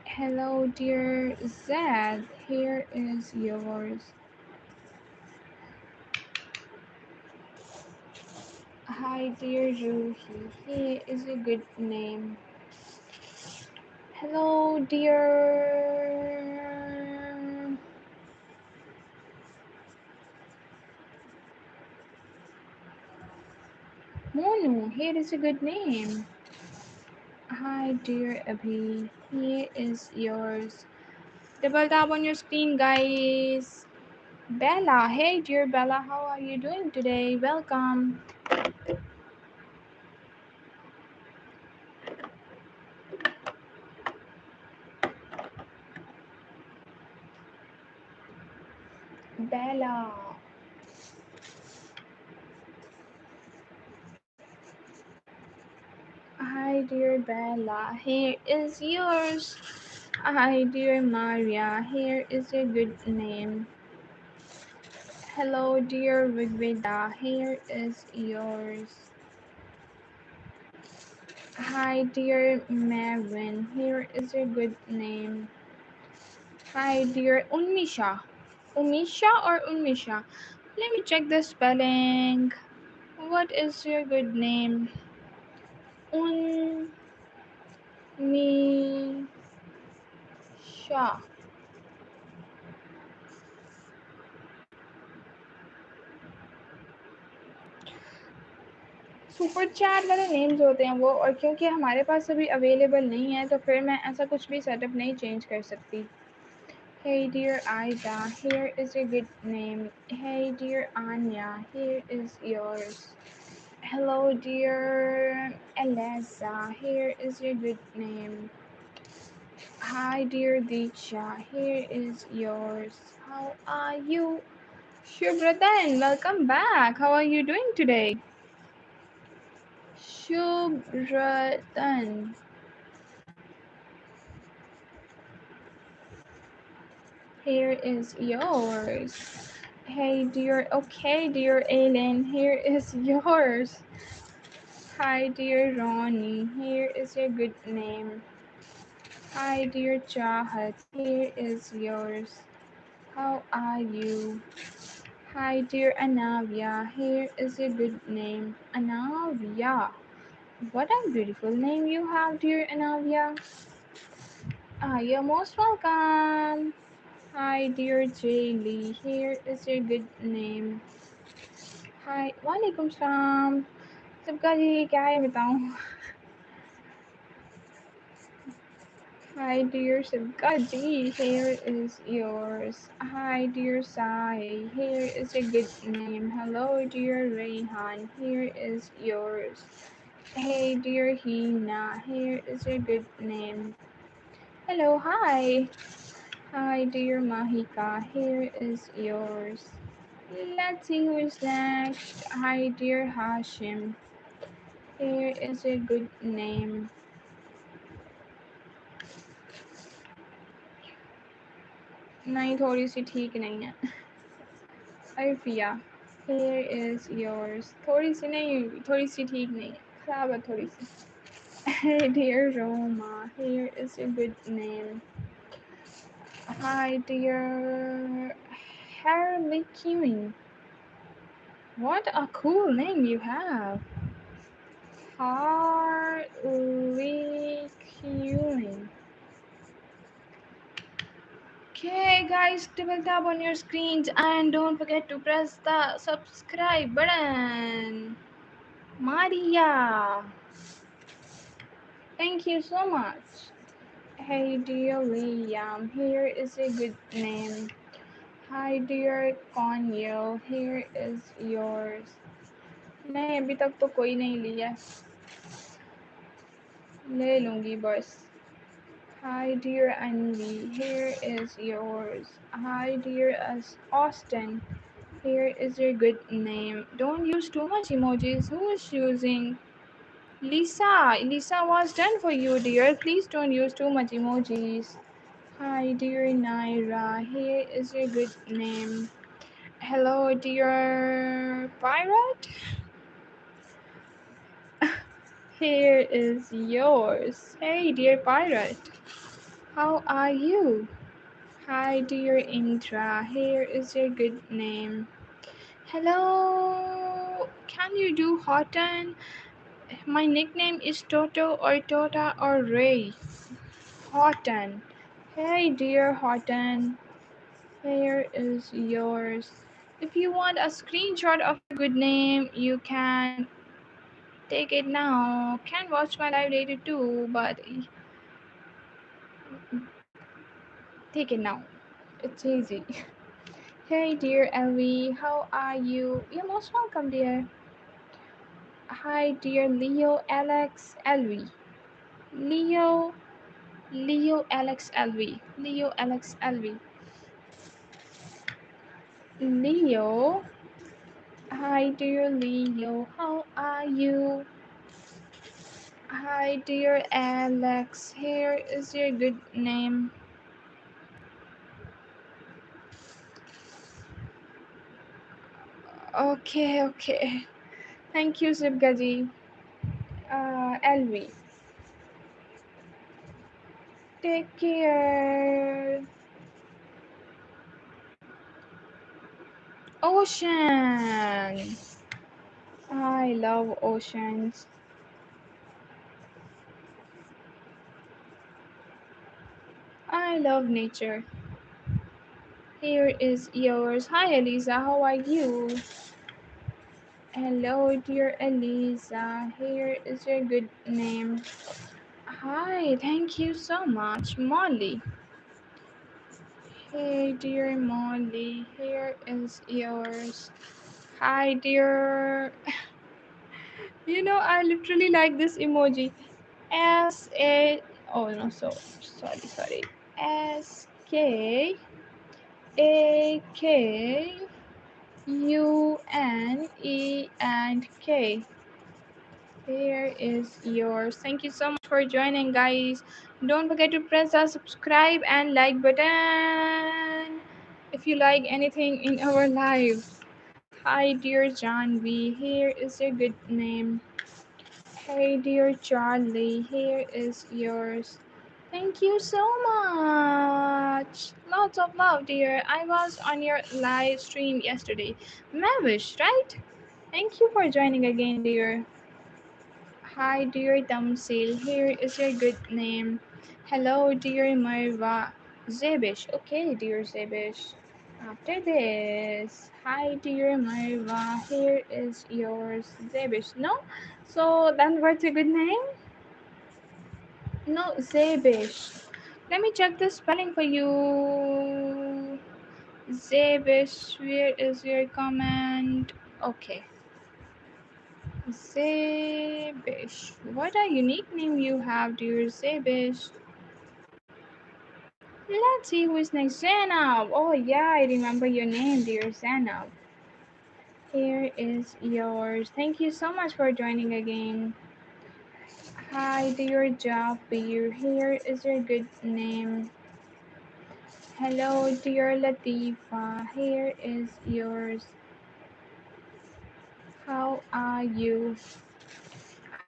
Speaker 1: Hello dear Zed, here is yours. Hi dear Ruhi, here is a good name. Hello dear Monu, here is a good name. Hi dear Abhi, here is yours. Double tap on your screen guys. Bella, hey dear Bella, how are you doing today? Welcome. Bella. Hi dear Bella, here is yours. Hi dear Maria, here is your good name. Hello dear Rigveda, here is yours. Hi dear Marvin, here is your good name. Hi dear Unmisha. Umisha or Unmisha? Let me check the spelling. What is your good name? Unmisha. Super chat वाले names होते हैं वो और क्योंकि हमारे पास अभी available नहीं है तो फिर मैं ऐसा कुछ भी सेटअप नहीं चेंज कर सकती Hey dear Aida, here is your good name. Hey dear Anya, here is yours. Hello dear Eliza, here is your good name. Hi dear Diksha, here is yours. How are you? Shubhratan, welcome back. How are you doing today? Shubhratan. Here is yours. Hey dear, okay dear Aileen, here is yours. Hi dear Ronnie, here is your good name. Hi dear Chahat, here is yours. How are you? Hi dear Anavia, here is your good name. Anavia. What a beautiful name you have, dear Anavia. You're most welcome. Hi dear Jaylee, here is your good name. Hi, वालेकुम सलाम सबका जी क्या है बताऊं Hi dear सबका जी here is yours Hi dear Sai here is a good name Hello dear Rayhan here is yours Hey dear Hina here is a good name Hello Hi dear Mahika here is yours Let's see who is next. Hi, dear Hashim. Here is a good name. नहीं थोड़ी सी ठीक नहीं है अरफिया Here is yours. थोड़ी सी नहीं थोड़ी सी ठीक नहीं है खराब है थोड़ी सी Hey, dear Roma. Here is a good name. Hi, dear Harley Quinn. What a cool name you have. Harley Quinn. Okay, guys, double tap on your screens and don't forget to press the subscribe button. Maria, thank you so much. Hey, dear Liam, here is a good name. Hi, dear Conyo, here is yours. नहीं अभी तक तो कोई नहीं लिया ले लूँगी बस Hi dear Andy, here is yours. Hi dear Austin, here is your good name. Don't use too much emojis. Who is using? Lisa was done for you, dear. Please don't use too much emojis. Hi dear Naira, here is your good name. Hello dear pirate, here is yours. Hey dear pirate, how are you? Hi dear Indra, here is your good name. Hello, can you do Horton? My nickname is Toto or Tota or Ray. Horton. Hey dear Horton, here is yours. If you want a screenshot of your good name, you can take it now. Can watch my live later too, but take it now. It's easy. Hey dear Ellie, how are you? You're most welcome, dear. Hi dear Leo, Alex, Ellie. Leo, Alex, Ellie. Leo, Alex, Ellie. Leo. Hi dear Leo, how are you? Hi dear Alex, here is your good name. Okay, okay. Thank you, Zibgaji. Elvi. Take care. Ocean. I love oceans. I love nature. Here is yours. Hi, Eliza. How are you? Hello, dear Eliza. Here is your good name. Hi, thank you so much, Molly. Hey, dear Molly. Here is yours. Hi, dear. I literally like this emoji. S A. Oh no, sorry. SKAUNE and K. Here is yours. Thank you so much for joining, guys. Don't forget to press the subscribe and like button if you like anything in our lives. Hi, dear John V. Here is your good name. Hey, dear Charlie. Here is yours. Thank you so much. Lots of love, dear. I was on your live stream yesterday. Mavish, right? Thank you for joining again, dear. Hi, dear Damsil. Here is your good name. Hello, dear Marva. Zebish. Okay, dear Zebish. After this, hi, dear Marva. Here is yours, Zebish. No? So then what's a good name? No, Zebish. Let me check the spelling for you. Zebish, where is your comment? Okay. Zebish. What a unique name you have, dear Zebish. Let's see who is next. Zainab. Oh, yeah, I remember your name, dear Zainab. Here is yours. Thank you so much for joining again. Hi, dear Jafir. Here is your good name. Hello, dear Latifa. Here is yours. How are you?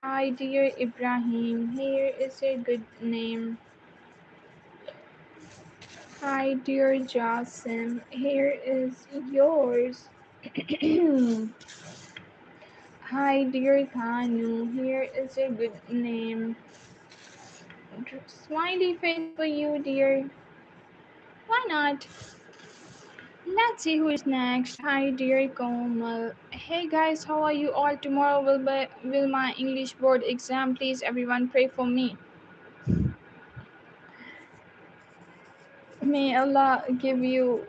Speaker 1: Hi, dear Ibrahim. Here is your good name. Hi, dear Jasim. Here is yours. Hi, dear Thanu. Here is a good name. Smiley face for you, dear. Why not? Let's see who is next. Hi, dear Komal. Hey guys, how are you all? Tomorrow will my English board exam. Please, everyone, pray for me. May Allah give you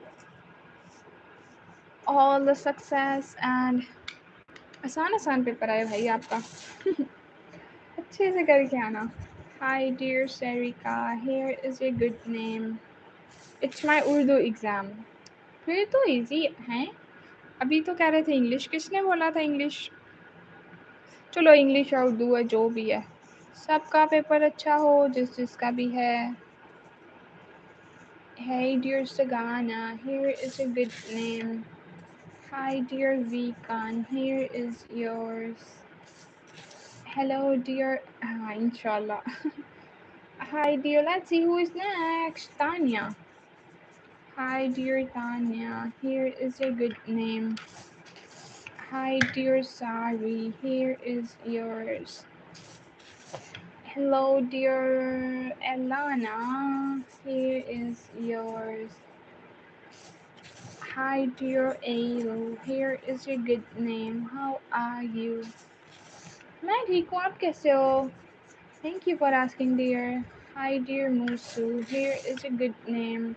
Speaker 1: all the success and आसान आसान paper आए भाई आपका अच्छे से करके आना. Hi, dear Sarika. Here is a good name. It's my Urdu exam. फिर तो इजी है. अभी तो कह रहे थे इंग्लिश. किसने बोला था इंग्लिश? चलो इंग्लिश और उर्दू है जो भी है. सबका पेपर अच्छा हो जिसका भी है. Hey, dear Sagana. Here is a good name. Hi, dear Vikan. Here is yours. Hello, dear. Inshallah. Hi, dear. Let's see who is next. Tanya. Hi, dear Tanya. Here is a good name. Hi, dear Sari. Here is yours. Hello, dear Elana. Here is yours. Hi, dear Ail. Here is your good name. How are you? मैं ठीक हूँ. आप कैसे हो? Thank you for asking, dear. Hi, dear Musu. Here is a good name.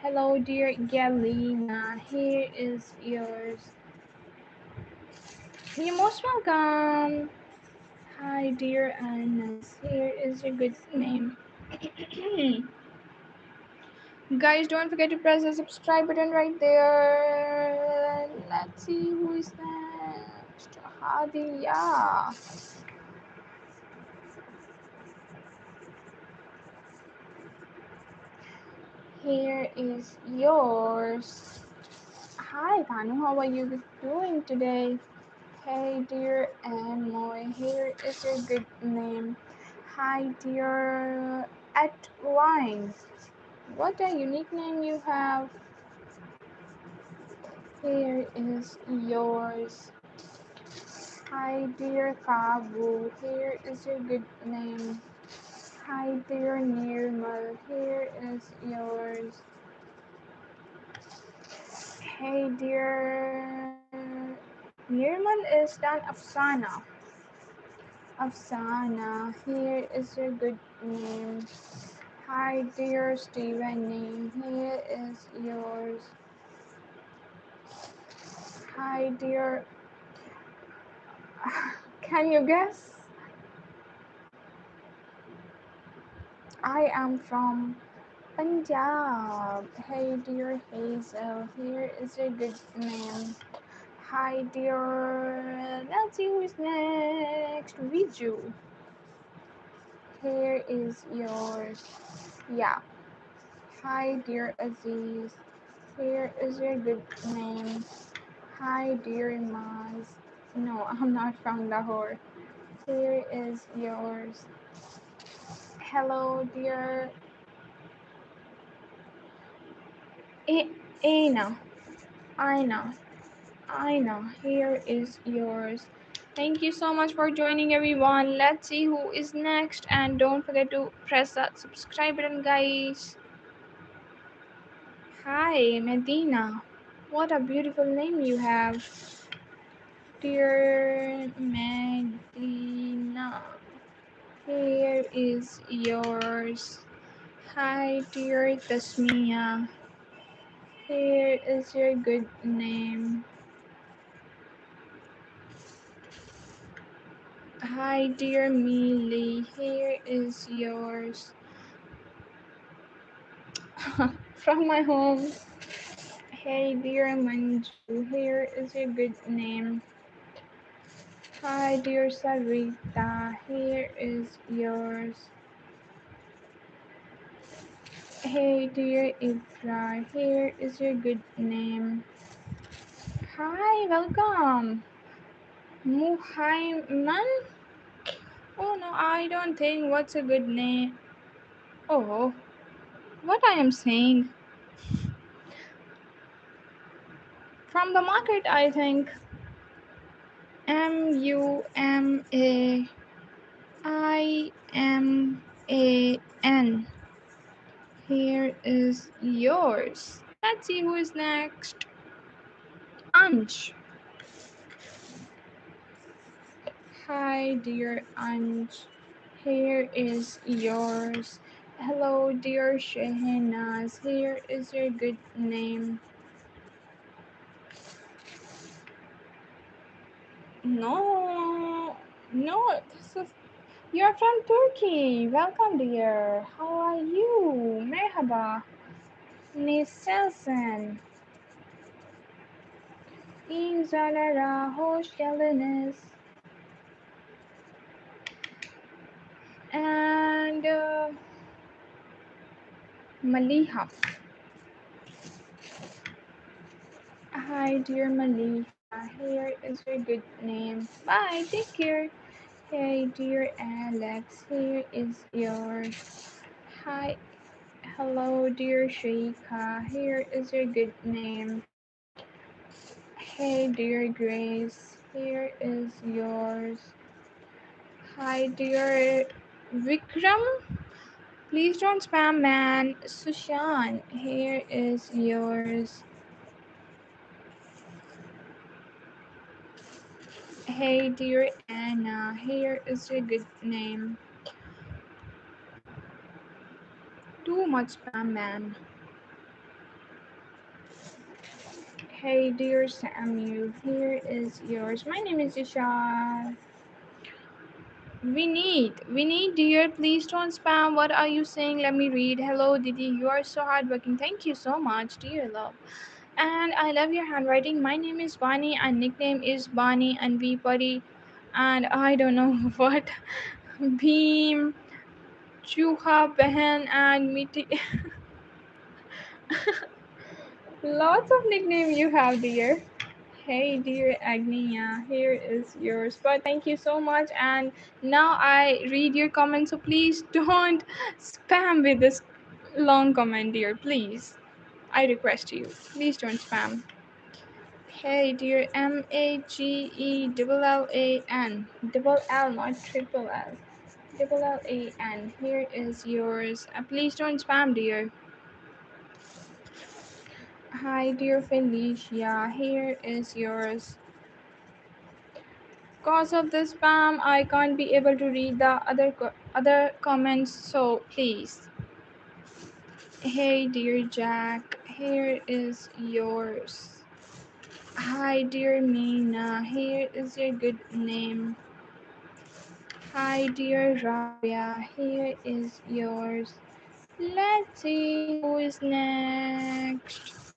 Speaker 1: Hello, dear Galina. Here is yours. You're most welcome. Hi, dear Anas. Here is a good name. Guys, don't forget to press the subscribe button right there. Let's see who is next. Hadiya. Here is yours. Hi, Tanu. How are you doing today? Hey, dear Amoy. Here is your good name. Hi, dear at wine. What a unique name you have. Here is yours. Hi, dear Kabu. Here is your good name. Hi, dear Nirmal. Here is yours. Hey, dear Nirmal is done Afsana. Afsana. Here is your good name. Hi, dear Stephanie. Here is yours. Hi, dear. Can you guess? I am from Punjab. Hey, dear Hazel. Here is your good name. Hi, dear. Let's see who is next. Viju. Here is yours. Yeah. Hi, dear Aziz. Here is your good name. Hi, dear Maz. No, I'm not from Lahore. Here is yours. Hello, dear Aina. Aina. Aina. Here is yours. Thank you so much for joining, everyone. Let's see who is next. And don't forget to press that subscribe button, guys. Hi, Medina. What a beautiful name you have. Dear Medina. Here is yours. Hi, dear Tasmia. Here is your good name. Hi, dear Mealy. Here is yours. From my home. Hey, dear Manju. Here is your good name. Hi, dear Sarita. Here is yours. Hey, dear Ibra. Here is your good name. Hi, welcome. Muhaiman? Oh no, I don't think what's a good name. Oh, what I am saying. From the market, I think. Muman. Here is yours. Let's see who is next. Anj. Hi, dear Anj. Here is yours. Hello, dear Shehnaz. Here is your good name. No, no, this is. You're from Turkey. Welcome, dear. How are you? Merhaba. Nasılsın? İnsanlara hoş geldiniz. And Maliha. Hi, dear Maliha. Here is your good name. Bye. Take care. Hey, dear Alex. Here is yours. Hi. Hello, dear Sheikha. Here is your good name. Hey, dear Grace. Here is yours. Hi, dear Vikram. Please don't spam, man. Sushan. Here is yours. Hey, dear Anna. Here is your good name. Too much spam, man. Hey, dear Samuel. Here is yours. My name is Isha. We need, dear. Please don't spam. What are you saying? Let me read. Hello, Didi. You are so hardworking. Thank you so much, dear love. And I love your handwriting. My name is Bani, and nickname is Bani and V Buddy. And I don't know what. Beam, Chuha, Behan, and Miti. Lots of nickname you have, dear. Hey, dear Agnia, here is yours. But thank you so much. And now I read your comment, so please don't spam with this long comment, dear. Please, I request you. Please don't spam. Hey, dear MageeLlan, double L, not triple L. Double LAN. Here is yours. Please don't spam, dear. Hi, dear Felicia. Here is yours. Cause of the spam, I can't be able to read the other comments. So please. Hey, dear Jack. Here is yours. Hi, dear Mina. Here is your good name. Hi, dear Rabia. Here is yours. Let's see who is next.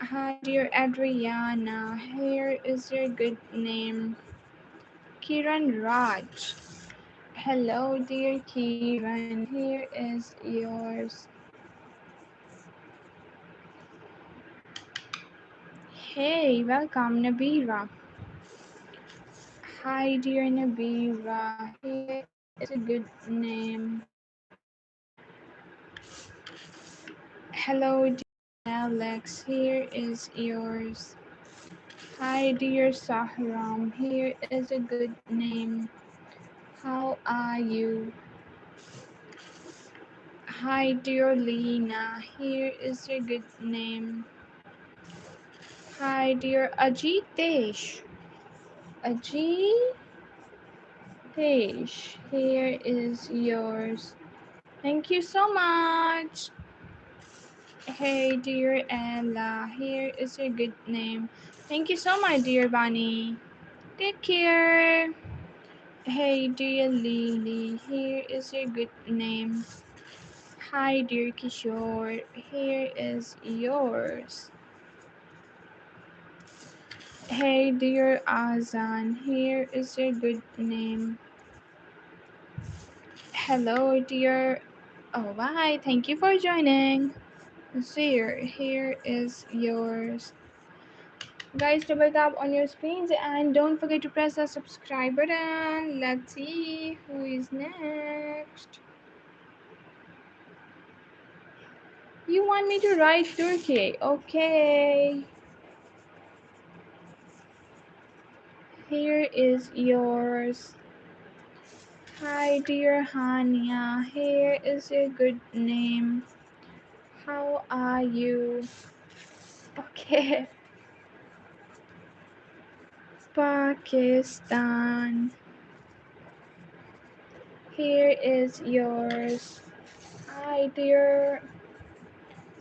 Speaker 1: Hi, dear Adriana. Here is your good name. Kiran Raj. Hello, dear Kiran. Here is yours. Hey, welcome, Nabira. Hi, dear Nabira. Here is a good name. Hello, dear Alex. Here is yours. Hi, dear Sahram. Here is a good name. How are you? Hi, dear Lena. Here is your good name. Hi, dear Ajitesh. Ajitesh. Here is yours. Thank you so much. Hey, dear Ella. Here is your good name. Thank you so much, dear Bunny. Take care. Hey, dear Lily. Here is your good name. Hi, dear Kishore. Here is yours. Hey, dear Azan. Here is your good name. Hello, dear. Oh, bye. Thank you for joining. Here is yours. Guys, double tap on your screens and don't forget to press the subscribe button. Let's see who is next. You want me to write Turkey? Okay. Here is yours. Hi, dear Hania. Here is your good name. How are you? Okay. Pakistan. Here is yours. Hi, dear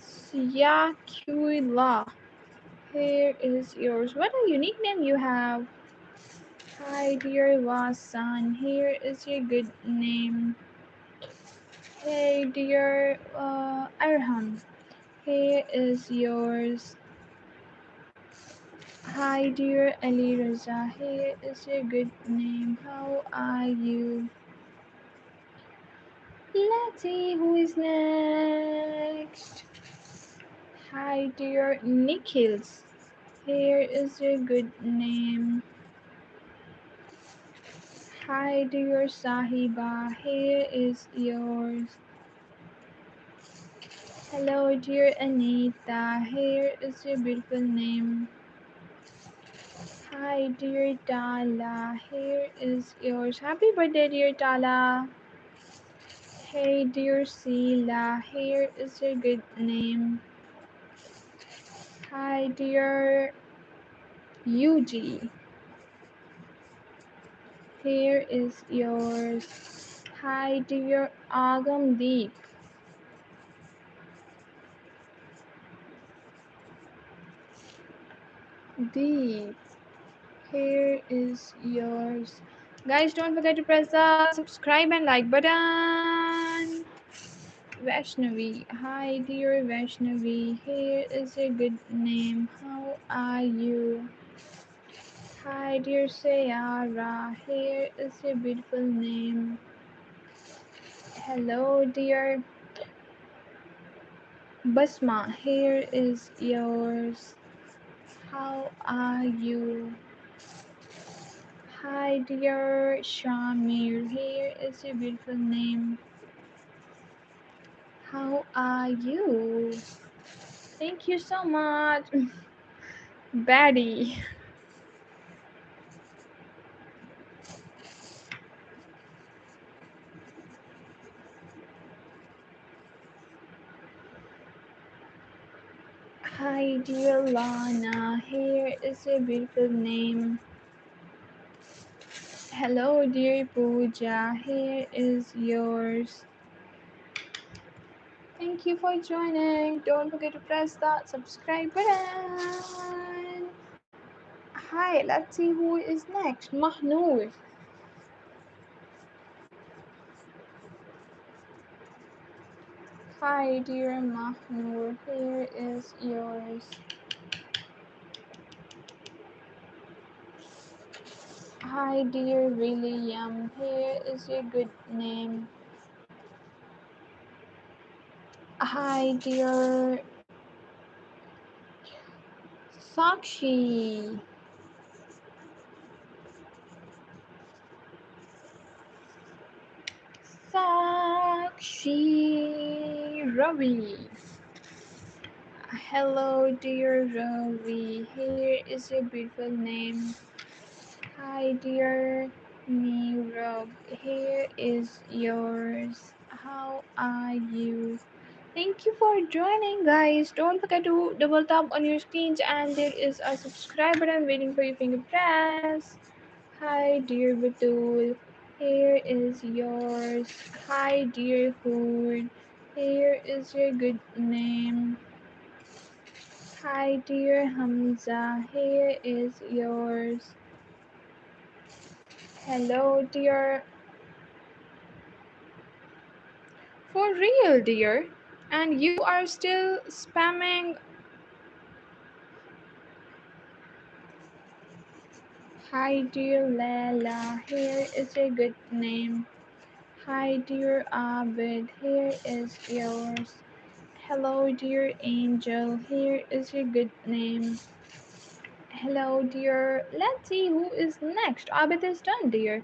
Speaker 1: Siakuila. Here is yours. What a unique name you have. Hi, dear Wasan. Here is your good name. Hey, dear Arham. Here is yours. Hi, dear Ali Raza. Here is your good name. How are you? Let's see who is next. Hi, dear Nikhils. Here is your good name. Hi, dear Sahiba. Here is yours. Hello, dear Anita. Here is your beautiful name. Hi, dear Tala. Here is yours. Happy birthday, dear Tala. Hey, dear Sila. Here is your good name. Hi, dear Yuji. Here is yours. Hi, dear Agamdeep. Deep. Here is yours. Guys, don't forget to press the subscribe and like button. Vaishnavi. Hi, dear Vaishnavi. Here is a good name. How are you? Hi, dear Sayara. Here is a beautiful name. Hello, dear Basma. Here is yours. How are you? Hi, dear Shamir. Here is a beautiful name. How are you? Thank you so much. Betty. Hi, dear Lana. Here is a beautiful name. Hello, dear Pooja. Here is yours. Thank you for joining. Don't forget to press that subscribe button. Hi, let's see who is next. Mahnoor. Hi, dear Mahnoor. Here is yours. Hi, dear William. Here is your good name. Hi, dear Sakshi. Sakshi Ravi. Hello, dear Ravi. Here is your beautiful name. Hi, dear Nirav. Here is yours. How are you? Thank you for joining, guys. Don't forget to double tap on your screens, and there is a subscribe button waiting for your finger press. Hi, dear Batul. Here is yours. Hi, dear Hood. Here is your good name. Hi, dear Hamza. Here is yours. Hello, dear. For real, dear. And you are still spamming. Hi, dear Lela. Here is a good name. Hi, dear Abid. Here is yours. Hello, dear Angel. Here is your good name. Hello, dear. Let's see who is next. Abid is done, dear.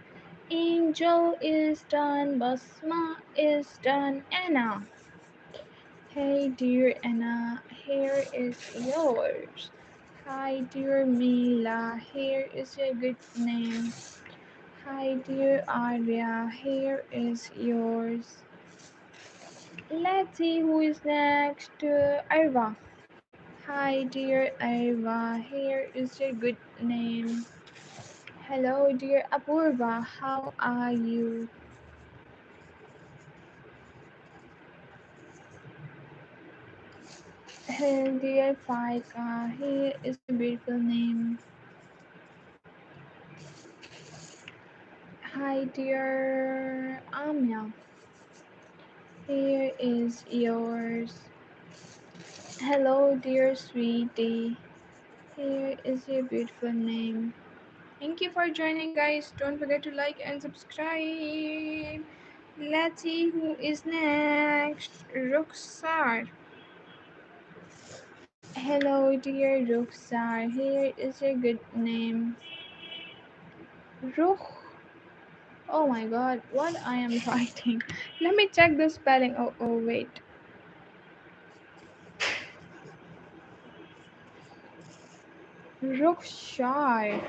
Speaker 1: Angel is done. Basma is done. Anna. Hey, dear Anna. Here is yours. Hi, dear Mila. Here is a good name. Hi, dear Arya. Here is yours. Let's see who is next. Arva. Hi, dear Arva. Here is your good name. Hello, dear Apurva. How are you? Hello, dear Faika. Here is your beautiful name. Hi, dear Amya. Here is yours. Hello, dear sweetie. Here is your beautiful name. Thank you for joining, guys. Don't forget to like and subscribe. Let's see who is next. Ruxar. Hello, dear Ruxar. Here is your good name. Rukh. Oh my god, what I am writing. Let me check the spelling. Oh, wait. Ruxar.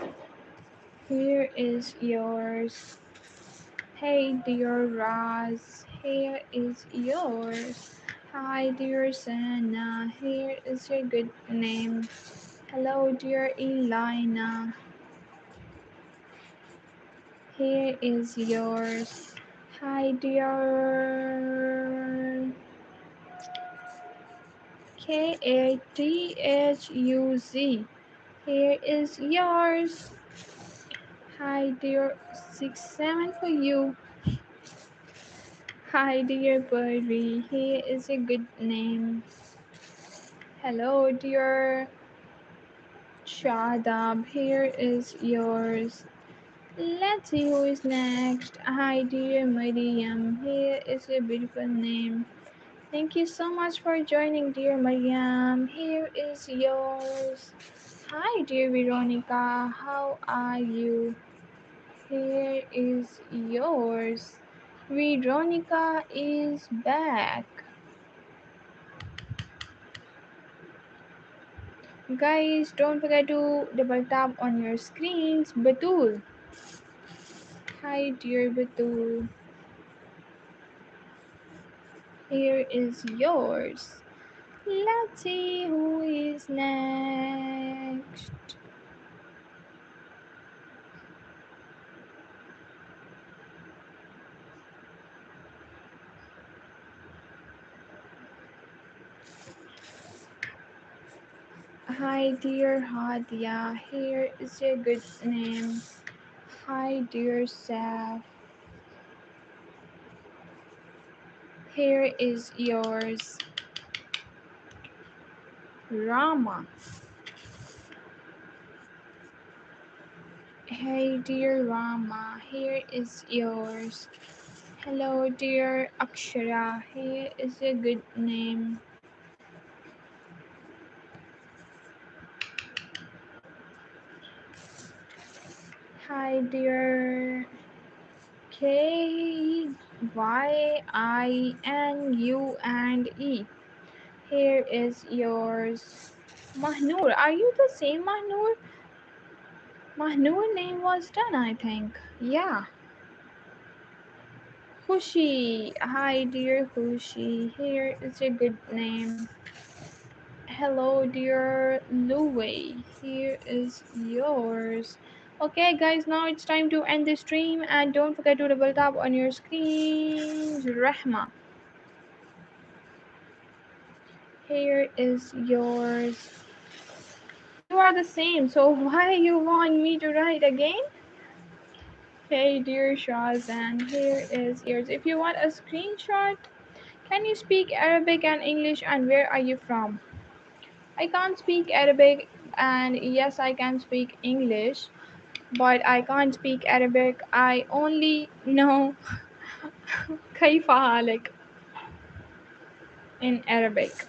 Speaker 1: Here is yours. Hey, dear Raz. Here is yours. Hi, dear Sana. Here is your good name. Hello, dear Elina. Here is yours. Hi, dear Kathuz. Here is yours. Hi, dear 67 for you. Hi, dear Birdie. Here is a good name. Hello, dear Shadab. Here is yours. Let's see who is next. Hi, dear Mariam. Here is a beautiful name. Thank you so much for joining, dear Mariam. Here is yours. Hi, dear Veronica. How are you? Here is yours. Veronica is back. Guys, don't forget to double tap on your screens. Batul. Hi, dear Batul. Here is yours. Let's see who is next. Hi, dear Hadia. Here is your good name. Hi, dear Saf. Here is yours. Rama. Hey, dear Rama. Here is yours. Hello, dear Akshara. Here is a good name. Hi, dear Kyinue. Here is yours. Mahnur. Are you the same Mahnur? Mahnur name was done, I think. Yeah. Hushi. Hi, dear Hushi. Here is a good name. Hello, dear Louie. Here is yours. Okay, guys, now it's time to end the stream, and don't forget to double tap on your screens. Rahma. Here is yours. You are the same, so why you want me to write again? Hey, dear Shazan. Here is yours. If you want a screenshot, can you speak Arabic and English, and where are you from? I can't speak Arabic, and yes, I can speak English, but I can't speak Arabic. I only know كيف حالك in Arabic.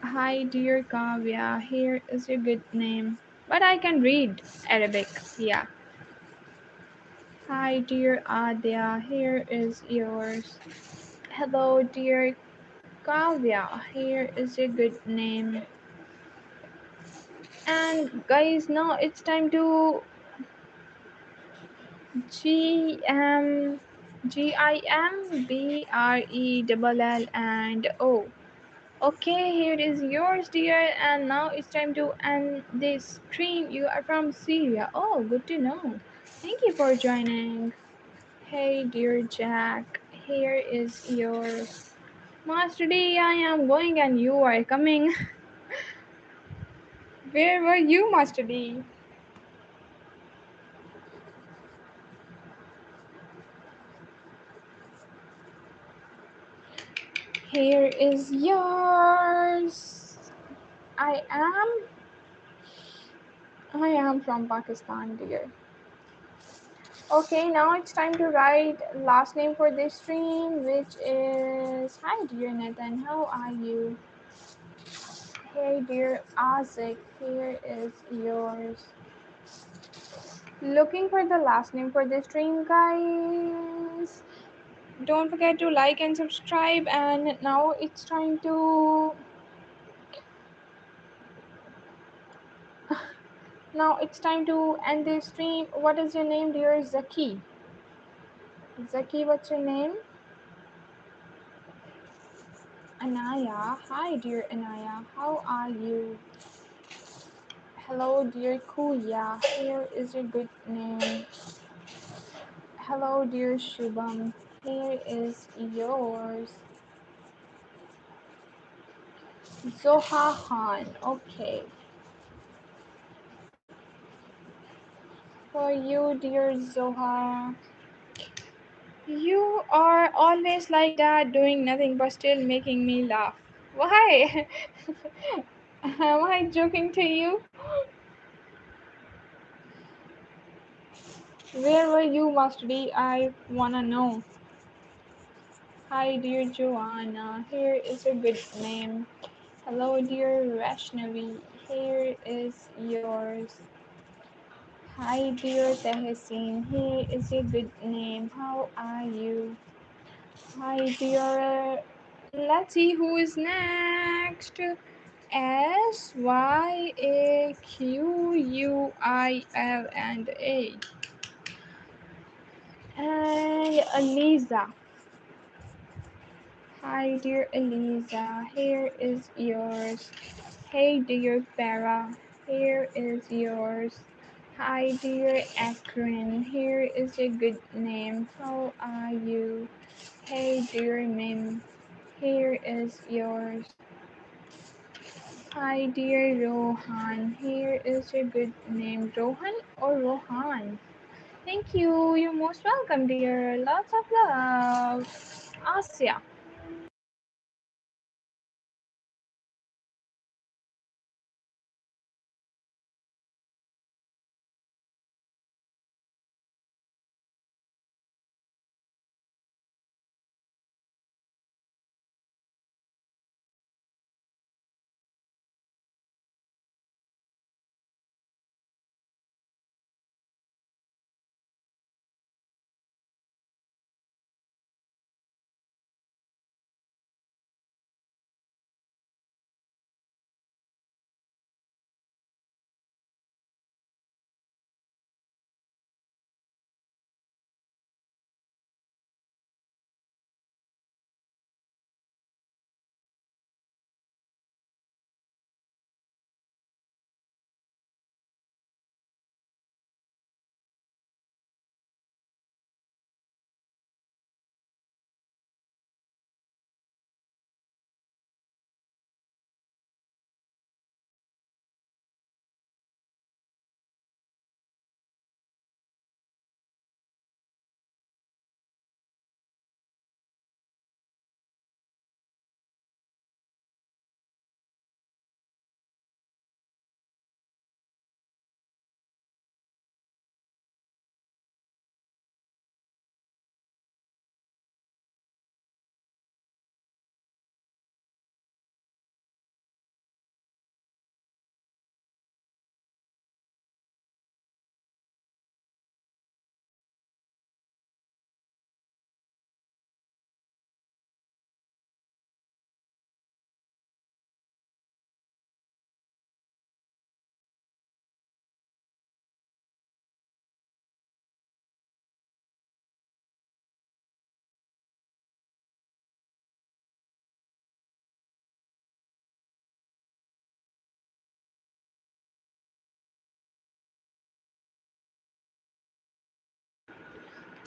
Speaker 1: Hi, dear Kavya. Here is your good name, but I can read Arabic. Yeah. Hi, dear Adya. Here is yours. Hello, dear Kavya. Here is your good name. And guys, now it's time to G M GIMBRELL and O. Okay, here is yours, dear. And now it's time to end this stream. You are from Syria. Oh, good to know. Thank you for joining. Hey, dear Jack. Here is yours. Master D, I am going and you are coming. Where were you, Master D? Here is yours. I am. I am from Pakistan, dear. Okay, now it's time to write last name for this stream, which is hi, dear Nathan. How are you? Hey, dear Isaac. Here is yours. Looking for the last name for this stream, guys. Don't forget to like and subscribe. And now it's time to end this stream. What is your name, dear Zaki? Zaki, what's your name? Anaya. Hi, dear Anaya. How are you? Hello, dear Kuya. Here is your good name. Hello, dear Shubham. Here is yours. Zoha Khan. Okay. For you, dear Zoha. You are always like that, doing nothing but still making me laugh. Why? Am I joking to you? Where were you, Master D? I wanna know. Hi, dear Joanna. Here is a good name. Hello, dear Vaishnavi. Here is yours. Hi, dear Tehsin. Here is a good name. How are you? Hi, dear. Let's see who is next. SYAQUIL and A. And Eliza. Hi, dear Eliza. Here is yours. Hey, dear Farah. Here is yours. Hi, dear Akron. Here is a good name. How are you? Hey, dear Mim. Here is yours. Hi, dear Rohan. Here is your good name. Rohan or Rohan? Thank you. You're most welcome, dear. Lots of love. Asya.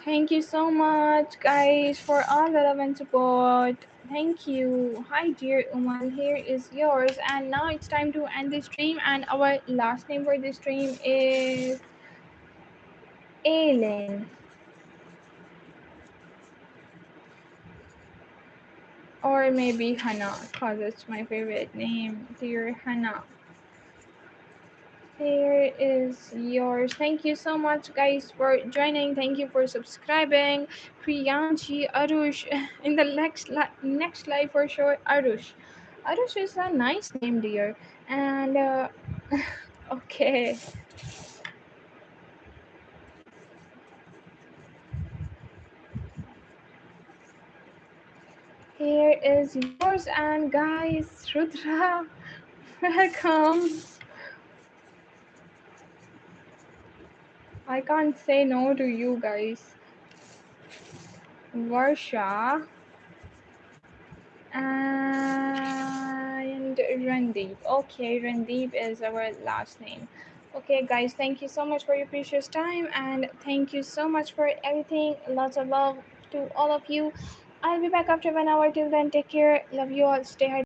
Speaker 1: Thank you so much, guys, for all the love and support. Thank you. Hi, dear Umal. Here is yours. And now it's time to end the stream. And our last name for the stream is Aileen, or maybe Hannah, because it's my favorite name. Dear Hannah. Here is yours. Thank you so much, guys, for joining. Thank you for subscribing. Priyanshi, Arush, in the next live for sure. Arush. Arush is a nice name, dear. And okay, here is yours. And guys, Rudra, welcome. I can't say no to you guys. Varsha. And Randeep. Okay, Randeep is our last name. Okay, guys, thank you so much for your precious time and thank you so much for everything. Lots of love to all of you. I'll be back after 1 hour. Till then, take care. Love you all. Stay hydrated.